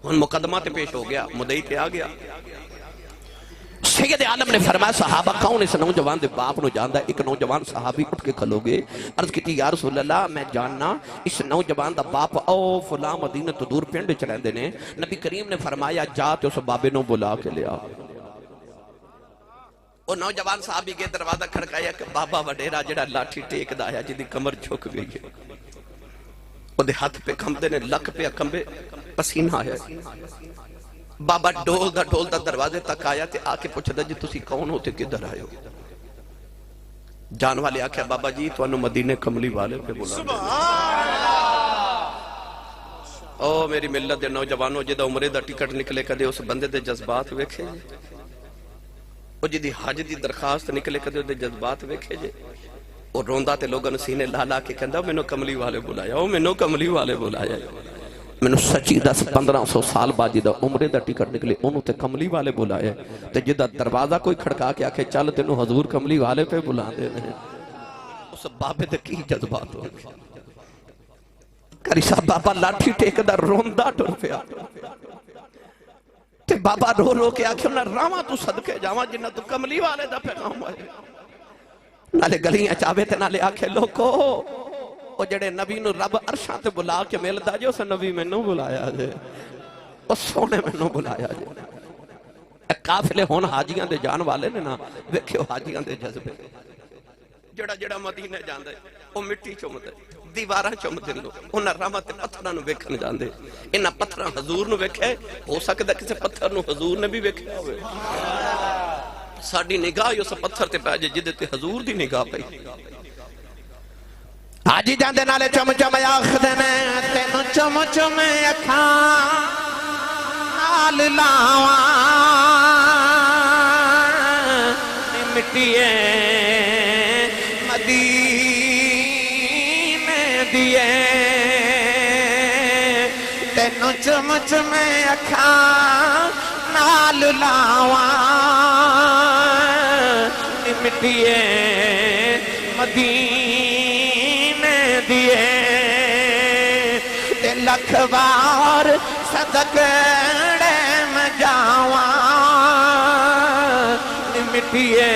ہن مقدمہ تے پیش ہو گیا, مدعی تے آ گیا. سید عالم نے فرمایا صحابہ کون اس نوجوان دے باپ نو جاندا ہے؟ ایک نوجوان صحابی اٹھ کے کھلو گے, عرض کی تھی یا رسول اللہ میں جاننا اس نوجوان دا باپ او فلاں مدینہ تو دور پنڈ چ رہندے نے. نبی کریم نے فرمایا جا تے اس بابے نو بلا کے لیا. وہ نوجوان صحابی کے دروازہ کھڑکایا کہ بابا وڈیرا جڑا لاٹھی ٹیک دا آیا جدی کمر جھک گئی ہے, او دے ہاتھ پہ کمبدے نے, لک پہ کمبے, پسینہ آیا. بابا ڈول دا دروازے تک آیا تے آ کے پوچھدا جی تسی کون ہوتے کدھر آئے ہو؟ جان والے آکھیا بابا جی تانوں مدینے کملی والے پہ بلاندے. او میری ملت دے نوجوانوں جدا عمرے دا ٹکٹ نکلے کدے اس بندے دے جذبات ویکھے جی, او جدی حج دی درخواست نکلے کدے دے جذبات ویکھے جی. او روندا تے لوگاں سینے لا لا کے کہندا مینوں کملی والے بلایا, او مینوں کملی والے بلایا. مینوں سچی 10-1500 سال بعد جدا عمرے دا ٹکٹ نکلے انہوں تے کملی والے بلایا, تے جدا دروازہ کوئی کھڑکا کے آکھے چل تینوں حضور کملی والے پہ بلا دے رہے. اس بابے تے کی جذبات ہو گئے. کری صاحب بابا لاٹھی ٹیک دا روندا ٹر پیا, تے بابا رو رو کے آکھے انہاں راواں تو صدقے جاواں جنہ تو کملی والے دا پیغام آئے. نالے گلیاں چاہے تے نالے آکھے لوکو او جڑے نبی نو رب عرشاں تے بلا کے ملدا جے اس نبی مینوں بلایا جے, او سونے مینوں بلایا جے. قافلے ہون حاجیاں دے جان والے نے نا, ویکھیو حاجیاں دے جذبے. جڑا جڑا مدینے جاندا ہے او مٹی چومدا ہے, دیواراں چومدے لو, انہاں راواں تے پتھراں نو ویکھن جاندے. انہاں پتھراں حضور نو ویکھے, ہو سکدا کسے پتھر نو حضور نے بھی ویکھیا ہوئے. ساڈی نگاہ اس پتھر تے پے جے جدے تے حضور دی نگاہ پئی. حاجی جاندے نالے چم چم آکھدے نے تینوں چم چم اکھاں نال لاواں, مٹیے مدینے دیے, تینوں چم چم اکھاں نال لاواں, مٹیے مدینے دیے, تے لکھ بار صدقڑے میں جاواں, مٹیے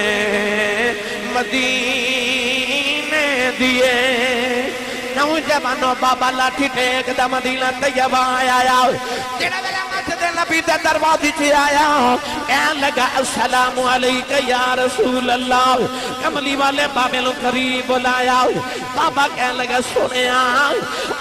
مدینے دیے. نوجوانوں بابا لاٹھی ٹیک دا مدینہ طیبہ آیا, جڑا میرا مسجد نبی دے دروازے چ آیا, کہن لگا السلام علیکہ یا رسول اللہ. کملی والے بابے نو قریب بلایا, بابا کہن لگا سنیا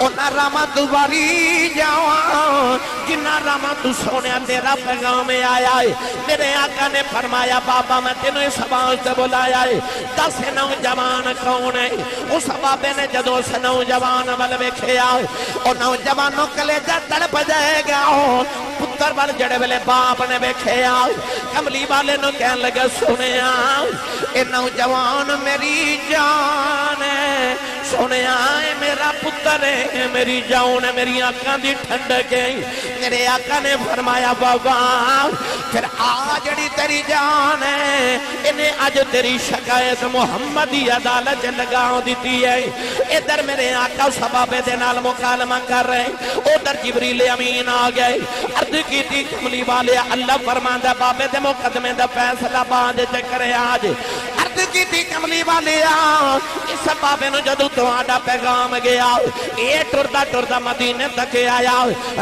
انہاں راواں تو واری جاواں جنہ راواں تو سونیا تیرا پیغام آیا ہے. میرے آقا نے فرمایا بابا میں تینوں اس واسطے بلایا ہے, دس نوجوان کون ہے؟ اس بابے نے جدو اس نوجوان وال ویکھیا, او نوجوانوں کلیجہ تڑپ جائے گا. پتر وال جڑے ویلے باپ نے ویکھیا, کملی والے نو کہن لگا سنیا اے نوجوان میری جان ہے, سنیا اے میرا پتر ہے, میری جان ہے, میری آنکھاں دی ٹھنڈک ہے. میرے آقا نے فرمایا بابا پھر جڑی تیری جان ہے انہیں آج تیری شکایت محمدی عدالت لگاؤں دیتی ہے. ادھر میرے آقا صحابے دے نال مکالمہ کر رہے ہیں, ادھر جبریل امین آ گئے. عرض کی تھی کملی والے اللہ فرماندہ بابے دے مقدمے دا فیصلہ باندھ چکرے آج. عرض کی تھی کملی والے اس بابے نو جدو تمہارا پیغام گیا, یہ ٹردا ٹردا مدینے تک آیا.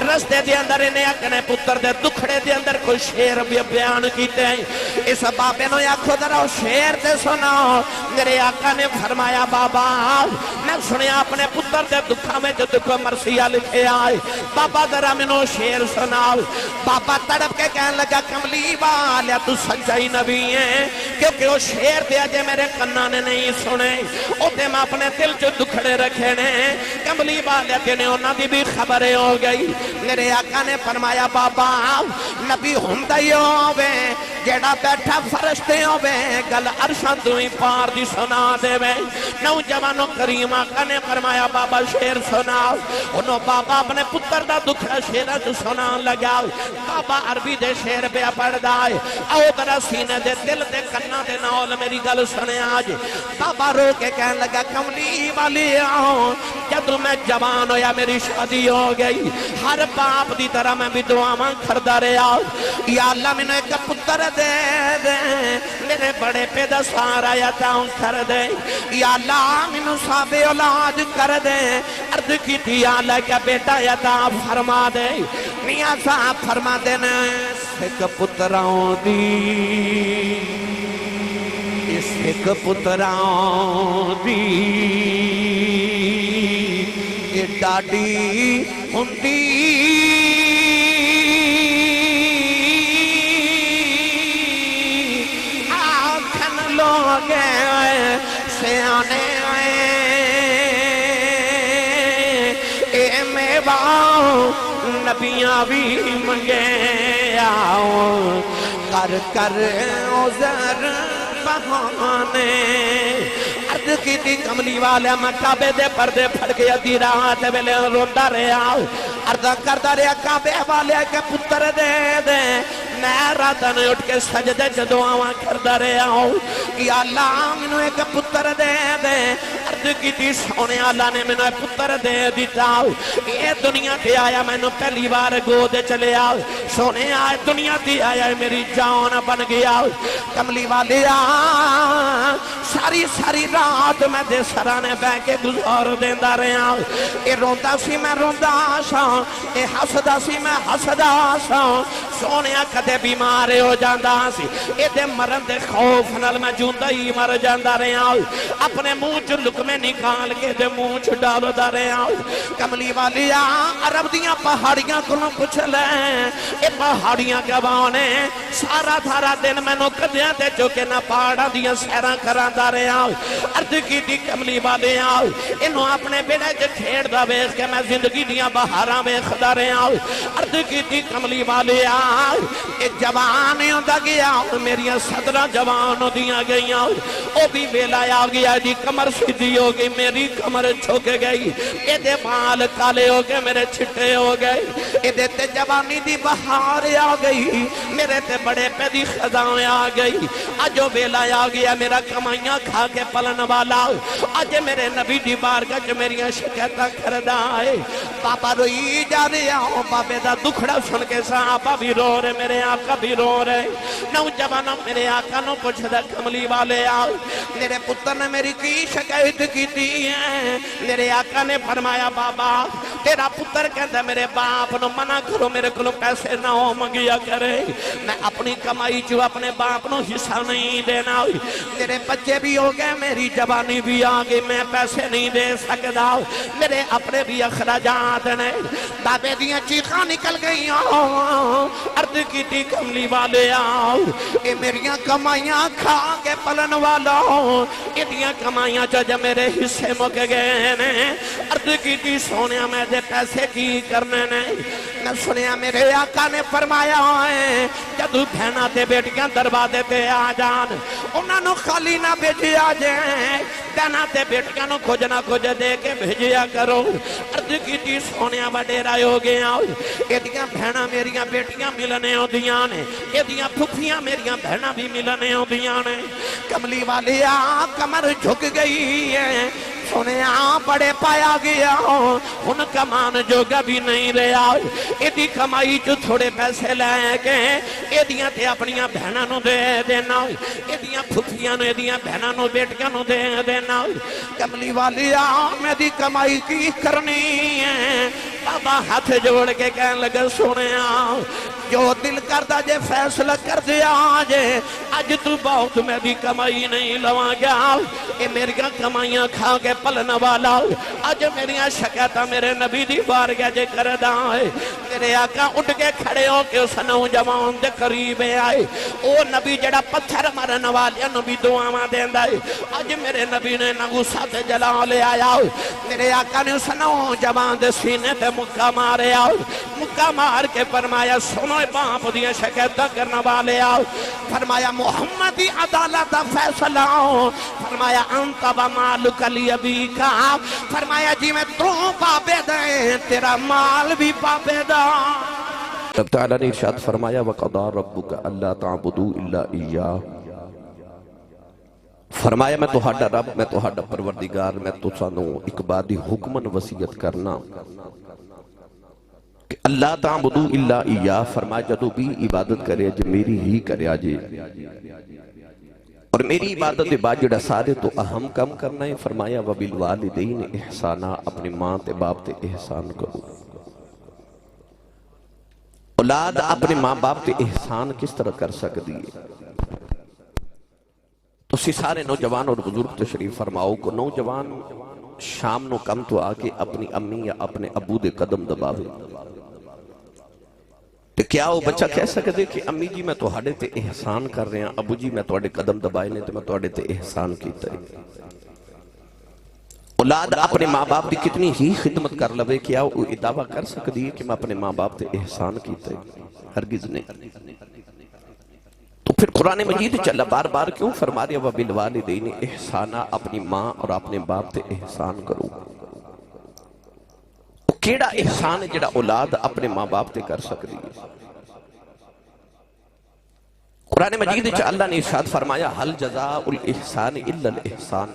رستے دے اندر انہیں اکنے پتر دے دکھڑے دے اندر کوئی شیر بھی بیان کیتے ہیں. اس بابے نو یا خود رہو شیر دے سنا. میرے آقا نے فرمایا بابا میں سنیا اپنے پتر دے دکھا میں جو دکھو مرثیہ لکھے آئے بابا ذرا منو شیر سناؤ بابا تڑپ کے کہنے لگا کملی والیا تو سچائی نبی ہے کیونکہ وہ شیر دیا جے میرے کنہ نے نہیں سنے او تے میں اپنے دل جو دکھڑے رکھے نے کملی والیا تینے انہاں دی بھی خبریں ہو گئی میرے آقا نے فرمایا بابا نبی ہندائی ہووے جیڑا بیٹھا فرشتے ہووے گل عرشاں دوئی پار دی سنا دے وے نوجوانو کریم آقا نے فرمایا بابا شیر سناؤ انہوں بابا اپنے پتر دا دکھڑا شیرہ جو سنا لگا بابا عربی دے شیر پہ پڑھ دائے او درہ سینے دے دل دے کنہ دے نول میری گل سنے آج بابا رو کے کہنے لگا کملی والی آؤں جدو میں جوان ہو یا میری شادی ہو گئی ہر باپ دی طرح میں بھی دعاواں کھردہ رہے آؤ یا اللہ میں نے ایک پتر دے دے میرے بڑے پہ دا سارا یتاؤں کر دے یا اللہ میں نے صاحب اولاد کر دے عرض کی تھی یا اللہ کیا بیٹا یتاؤں فرما دے میاں صاحب فرما دینے ایک پتراؤں دی اس ایک پتراؤں دی یہ ڈاڈی ہندی آنکھن لوگے سیانے اے میواں نبیاں بھی منگے آؤ کر عذر بہانے عرض کی تھی کملی والے میں کعبے دے پردے پھڑ گیا دی رات ویلے روندہ رہے آؤ عرض کردہ رہے کعبے والے کے پتر دے دے میں راتاں اٹھ کے سجدے دعاواں کردہ رہے آؤ یا اللہ منو ایک پتر دے دے عرض کی تھی سونے اللہ نے منو ایک پتر دے دیتا یہ دنیا تے آیا میں نے پہلی بار گود چلے آؤ سونے آئے دنیا تے آیا میری جان بن گیا کملی والے ساری رات میں دے سرانے بے کے گزار دیندہ رہے آؤ اے روندہ سی میں روندہ سا اے حسدہ سی میں حسدہ سا سونے کدے بیمارے ہو جاندہ سی اے دے مرن دے خوف نل میں جوندہ ہی مر جاندہ رہے آؤ اپنے منہ چ لکمے نکال کے دے منہ چ ڈالو دا رہے آؤ کملی والی عرب دیاں پہاڑیاں کنوں پوچھ لیں اے پہاڑیاں گوانے سارا تھارا دن میں نو کدیاں دے چوکے نہ پہاڑا دیاں سیران کران دا رہے آؤ عرض کی دی کملی والے آؤ انہوں اپنے بیڑے جو کھیڑ دا بیخ کے میں زندگی دیاں بہاراں بیخ دا رہے آؤ عرض کی دی کملی والے آؤ اے جوانیوں دا گیا میری صدرہ جوانوں دیاں گئی آؤ او بھی بیلا آ گیا دی کمر سیدھی ہو گئی میری کمر چھوک گئی اے دے بال کالے ہو گئے میرے چھٹے ہو گئے اے دے تے جوانی دی بہار آ گئی میرے تے بڑے پہ دی خزاں آ گئی آجو بیلا آ گیا میرا کمائیاں کھا کے پلن والا آج میرے نبی دی بارگاہ جو میری شکایتاں کردہ آئے بابا روئی جا رہے آؤ بابے دا دکھڑا سن کے صحابہ بھی رو رہے میرے آقا بھی رو رہے نوجوانوں میرے آقا نو پوچھ دا کملی والے آؤ میرے پتر نے میری کی شکایت کی تھی ہے میرے آقا نے فرمایا بابا تیرا پتر کہتا میرے باپ نو منع کرو میرے کلو پیسے نہ ہو منگیا کرے میں اپنی کمائی جو اپنے باپ نو حصہ نہیں دینا میرے بچے بھی ہو گئے میری جوانی بھی آگئی میں پیسے نہیں دے سکتا میرے اپنے بھی اخراجات نے بابے دیاں چیخاں نکل گئی عرض کی تھی کملی والے آؤ اے میریاں کمائیاں کھا کے پلن والا اے دیاں کمائیاں جو میرے حصے مک گئے نے عرض کی تھی سونیا میں دے پیسے کی کرنے نے نہ سنیا میرے آقا نے فرمایا ہے جدو بہنا تے بیٹیاں دروازے تے آ جان انہاں نو خالی نہ بھیجی آ جائیں بہنا تے بیٹیاں نو کچھ نہ کچھ دے کے بھیجیا کرو عرض کی تھی سونیا وڈیرا ہو گیا اے دیاں بہنا میریاں بیٹیاں ملنے ہو دیاں نے اے دیاں پھپھیاں میریاں بہنا بھی ملنے ہو دیاں نے کملی والی کمر جھک گئی ہے سونے بڑے پایا گیا ان کمان جو بھی نہیں رہا ایدی کمائی جو تھوڑے پیسے لے کے ایدیاں تے اپنیاں بہناں نو دے دینا ایدیاں پھپھیاں نو ایدیاں بہناں نو بیٹیاں نو دے دینا کملی والی میں دی کمائی کی کرنی ہے بابا ہاتھ جوڑ کے کہنے لگا سونے جو دل کردہ جے فیصلہ کر دیا جے اج تو بہت میری کمائی نہیں لواں گیا، اے میری کمائیاں کھا کے پلن والا اج میری شکایتاں میرے نبی دی بارگاہ جے کردا ہے۔ میرے آقا اٹھ کے کھڑے ہو کے اس نوجوان دے قریب آئے، او نبی جڑا پتھر مارن والے نبی دعاواں دیندا ہے، اج میرے نبی نے نہ غصہ تے جلال لے آیا، میرے آقا نے اس نوجوان دے سینے تے مکہ ماریا، مکہ مار کے فرمایا سنو باپ دیاں شکایتاں کرنے والے آؤ، فرمایا محمدی عدالت دا فیصلہ، فرمایا انت و مالک لیبیکا، فرمایا جی میں تو پاپے دیں تیرا مال بھی پاپے دا۔ رب تعالیٰ نے ارشاد فرمایا وَقَضَىٰ رَبُّكَ أَلَّا تَعْبُدُوا إِلَّا إِيَّاهُ، فرمایا میں تہاڈا رب، میں تہاڈا پروردگار، میں تسانوں ایک بات دی حکمن وصیت کرنا کہ اللہ تعبدو الا ایہ، فرمایا جدو بھی عبادت کرے جو میری ہی کرے آجے، اور میری عبادت دے بعد جڑا سارے تو اہم کم کرنا ہے، فرمایا وَبِالْوَالِدَيْنِ احسانا، اپنے ماں تے باپ تے احسان کرو۔ اولاد اپنے ماں باپ تے احسان کس طرح کر سکتی ہے؟ تو اسی سارے نوجوان اور بزرگ تشریف فرماؤ کو نوجوان شام نو کم تو آکے اپنی امی یا اپنے ابو دے قدم دباوے، تو کیا وہ بچہ کہہ سکتے کہ امی جی میں تو ہڈے تے احسان کر رہے ہیں، ابو جی میں تو ہڈے قدم دبائے نے تو میں تو ہڈے تے احسان کیتا ہے؟ اولاد اپنے ماں باپ دی کتنی ہی خدمت کر لوے، کیا وہ دعویٰ کر سکتی ہے کہ میں اپنے ماں باپ تے احسان کیتا ہے؟ ہرگز نہیں۔ تو پھر قرآن مجید چلا بار بار کیوں فرما دیا وَبِالْوَالِدَيْنِ احسانا، اپنی ماں اور اپنے باپ تے احسان کرو۔ کیڑا احسان ہے جڑا اولاد اپنے ماں باپ تے کر سکتی ہے؟ قرآن مجید چا اللہ نے ارشاد فرمایا حل جزاء الاحسان الا الاحسان،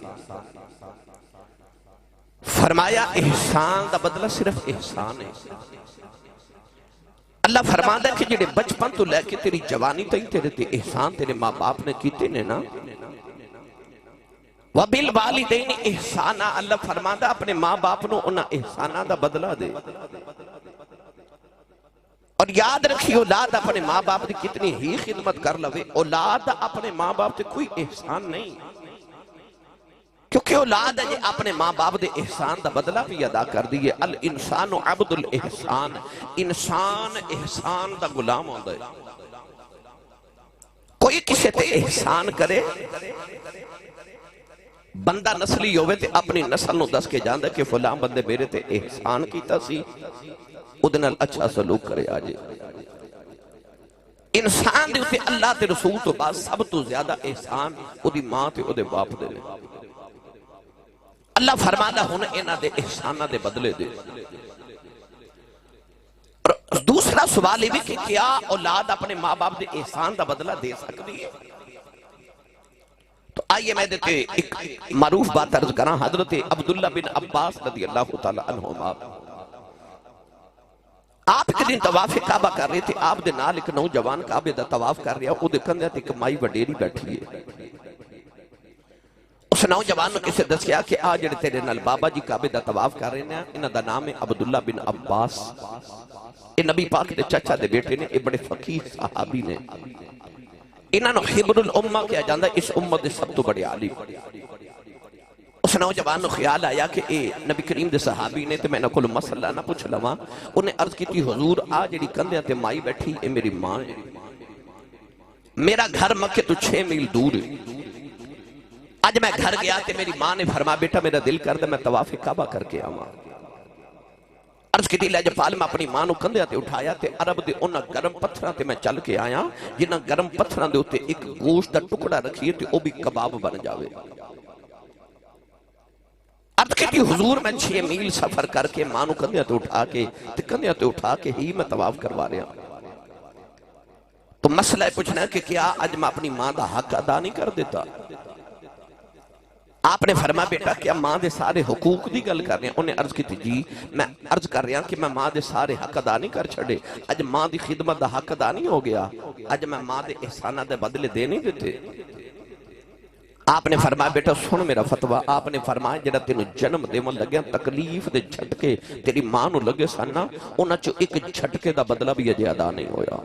فرمایا احسان دا بدلہ صرف احسان ہے۔ اللہ فرماتا ہے کہ جڑے بچپن تو لے کے تیری جوانی تھی تیرے تے احسان تیرے ماں باپ نے کیتے نے نا، وَبِالْوَالِدَيْنِ احسانا، اللہ فرماتا اپنے ماں باپ نو انہا احسانہ دا بدلہ دے۔ اور یاد رکھی اولاد اپنے ماں باپ دی کتنی ہی خدمت کر لوے، اولاد اپنے ماں باپ تے کوئی احسان نہیں، کیونکہ اولاد ہے اپنے ماں باپ دے احسان دا بدلہ بھی ادا کر دیئے۔ الانسان عبد الاحسان، انسان احسان دا غلام ہوتا ہے۔ کوئی کسی تے احسان کرے، بندہ نسلی ہوئے تے اپنی نسل نو دس کے جاندے کہ فلاں بندے میرے تے احسان کیتا سی، ادھنال اچھا سلوک کرے آجے۔ انسان دے اتے اللہ تے رسول تو بعد سب تو زیادہ احسان ادھی ماں تے ادھے باپ دے لے۔ اللہ فرمانا ہونا اینا دے احسانہ دے بدلے دے۔ اور دوسرا سوال بھی کہ کیا اولاد اپنے ماں باپ دے احسان دا بدلہ دے سکتی ہے؟ تو آئیے میں دیتے ایک معروف بات عرض کرنا، حضرت عبداللہ بن عباس رضی اللہ تعالیٰ عنہما آپ ایک دن طواف کعبہ کر رہے تھے، آپ دے نال ایک نوجوان کعبے دا طواف کر رہا، او دے کندے ایک مائی وڈیری بیٹھی ہے۔ اس نوجوان نے کسے دس کیا کہ آج جڑے تیرے نال بابا جی کعبے دا طواف کر رہے ہیں، انہاں دا نام ہے عبداللہ بن عباس، اے نبی پاک دے چچا دے بیٹے نے، اے بڑے فقیر صحابی نے، انہاں نو خبر الامہ کیا جاندہ، اس امت دے سب تو بڑے عالم۔ اس نوجوان نو خیال آیا کہ اے نبی کریم دے صحابی نے، تو میں نہ کل مسئلہ نہ پوچھ لواں، انہیں عرض کی تھی حضور آج جڑی کندے تے مائی بیٹھی اے میری ماں ہے، میرا گھر مکہ تو 6 میل دور ہے، آج میں گھر گیا تے میری ماں نے فرما بیٹا میرا دل کر دے میں طواف کعبہ کر کے آواں۔ عرض کی تھی لجپال میں اپنی ماں نو کندے تے اٹھایا تے عرب دے انہاں گرم پتھراں تے میں چل کے آیا، جنہاں گرم پتھراں دے ہوتے ایک گوشت دا ٹکڑا رکھیے تے او بھی کباب بن جاوے۔ عرض کی تھی حضور میں 6 میل سفر کر کے ماں نو کندے تے اٹھا کے ہی میں طواف کروا رہا، تو مسئلہ پوچھنا ہے کہ کیا آج میں اپنی ماں دا حق ادا نہیں کر دیتا؟ آپ نے فرمایا بیٹا کیا ماں دے سارے حقوق دی گل کر رہے ہیں؟ انہیں عرض کی تھی جی میں عرض کر رہا کہ میں ماں دے سارے حق ادا نہیں کر چھڑے، اج ماں دی خدمت دا حق ادا نہیں ہو گیا، اج میں ماں دے احسانہ دے بدلے دے نہیں دیتے۔ آپ نے فرمایا بیٹا سن میرا فتوہ، آپ نے فرمایا جڑا تینوں جنم دے من لگے تکلیف دے جھٹکے تیری ماں نو لگے سننا، انہاں چو ایک جھٹکے دا بدلہ بھی اجے ادا نہیں ہویا۔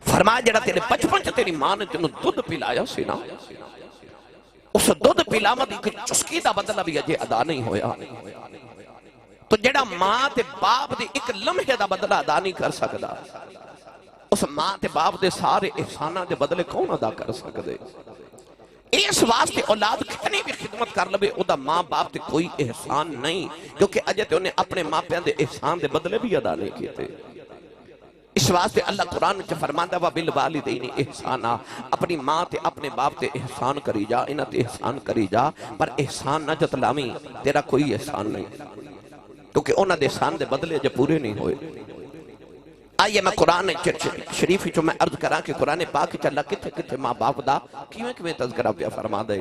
فرمایا جڑا تیرے بچپن چ تیری ماں نے تینوں دودھ پلایا سی نا، اس دودھ پلاوت ایک چسکی دا بدلہ بھی اجے ادا نہیں ہویا، تو جڑا ماں تے باپ دے ایک لمحے دا بدلہ ادا نہیں کر سکدا، اس ماں تے باپ دے سارے احسانہ دے بدلے کون ادا کر سکدے؟ اس واسطے اولاد کتنی بھی خدمت کر لبے او دا ماں باپ تے کوئی احسان نہیں، کیونکہ اجے تے انہیں اپنے ماں پیاں دے احسان دے بدلے بھی ادا نہیں کیتے۔ اس واسطے اللہ قرآن چ فرماندا وا بالوالدین احسانا، اپنی ماں تے اپنے باپ تے احسان کری جا، انہاں تے احسان کری جا، پر احسان نہ جتلاویں، تیرا کوئی احسان نہیں، کیونکہ انہاں دے احسان دے بدلے جے پورے نہیں ہوئے۔ آئیے میں قرآن شریف جو میں عرض کراں کہ قرآن پاک چ اللہ کتھے کتھے ماں باپ دا کیویں کیویں تذکرہ پیا فرما دے۔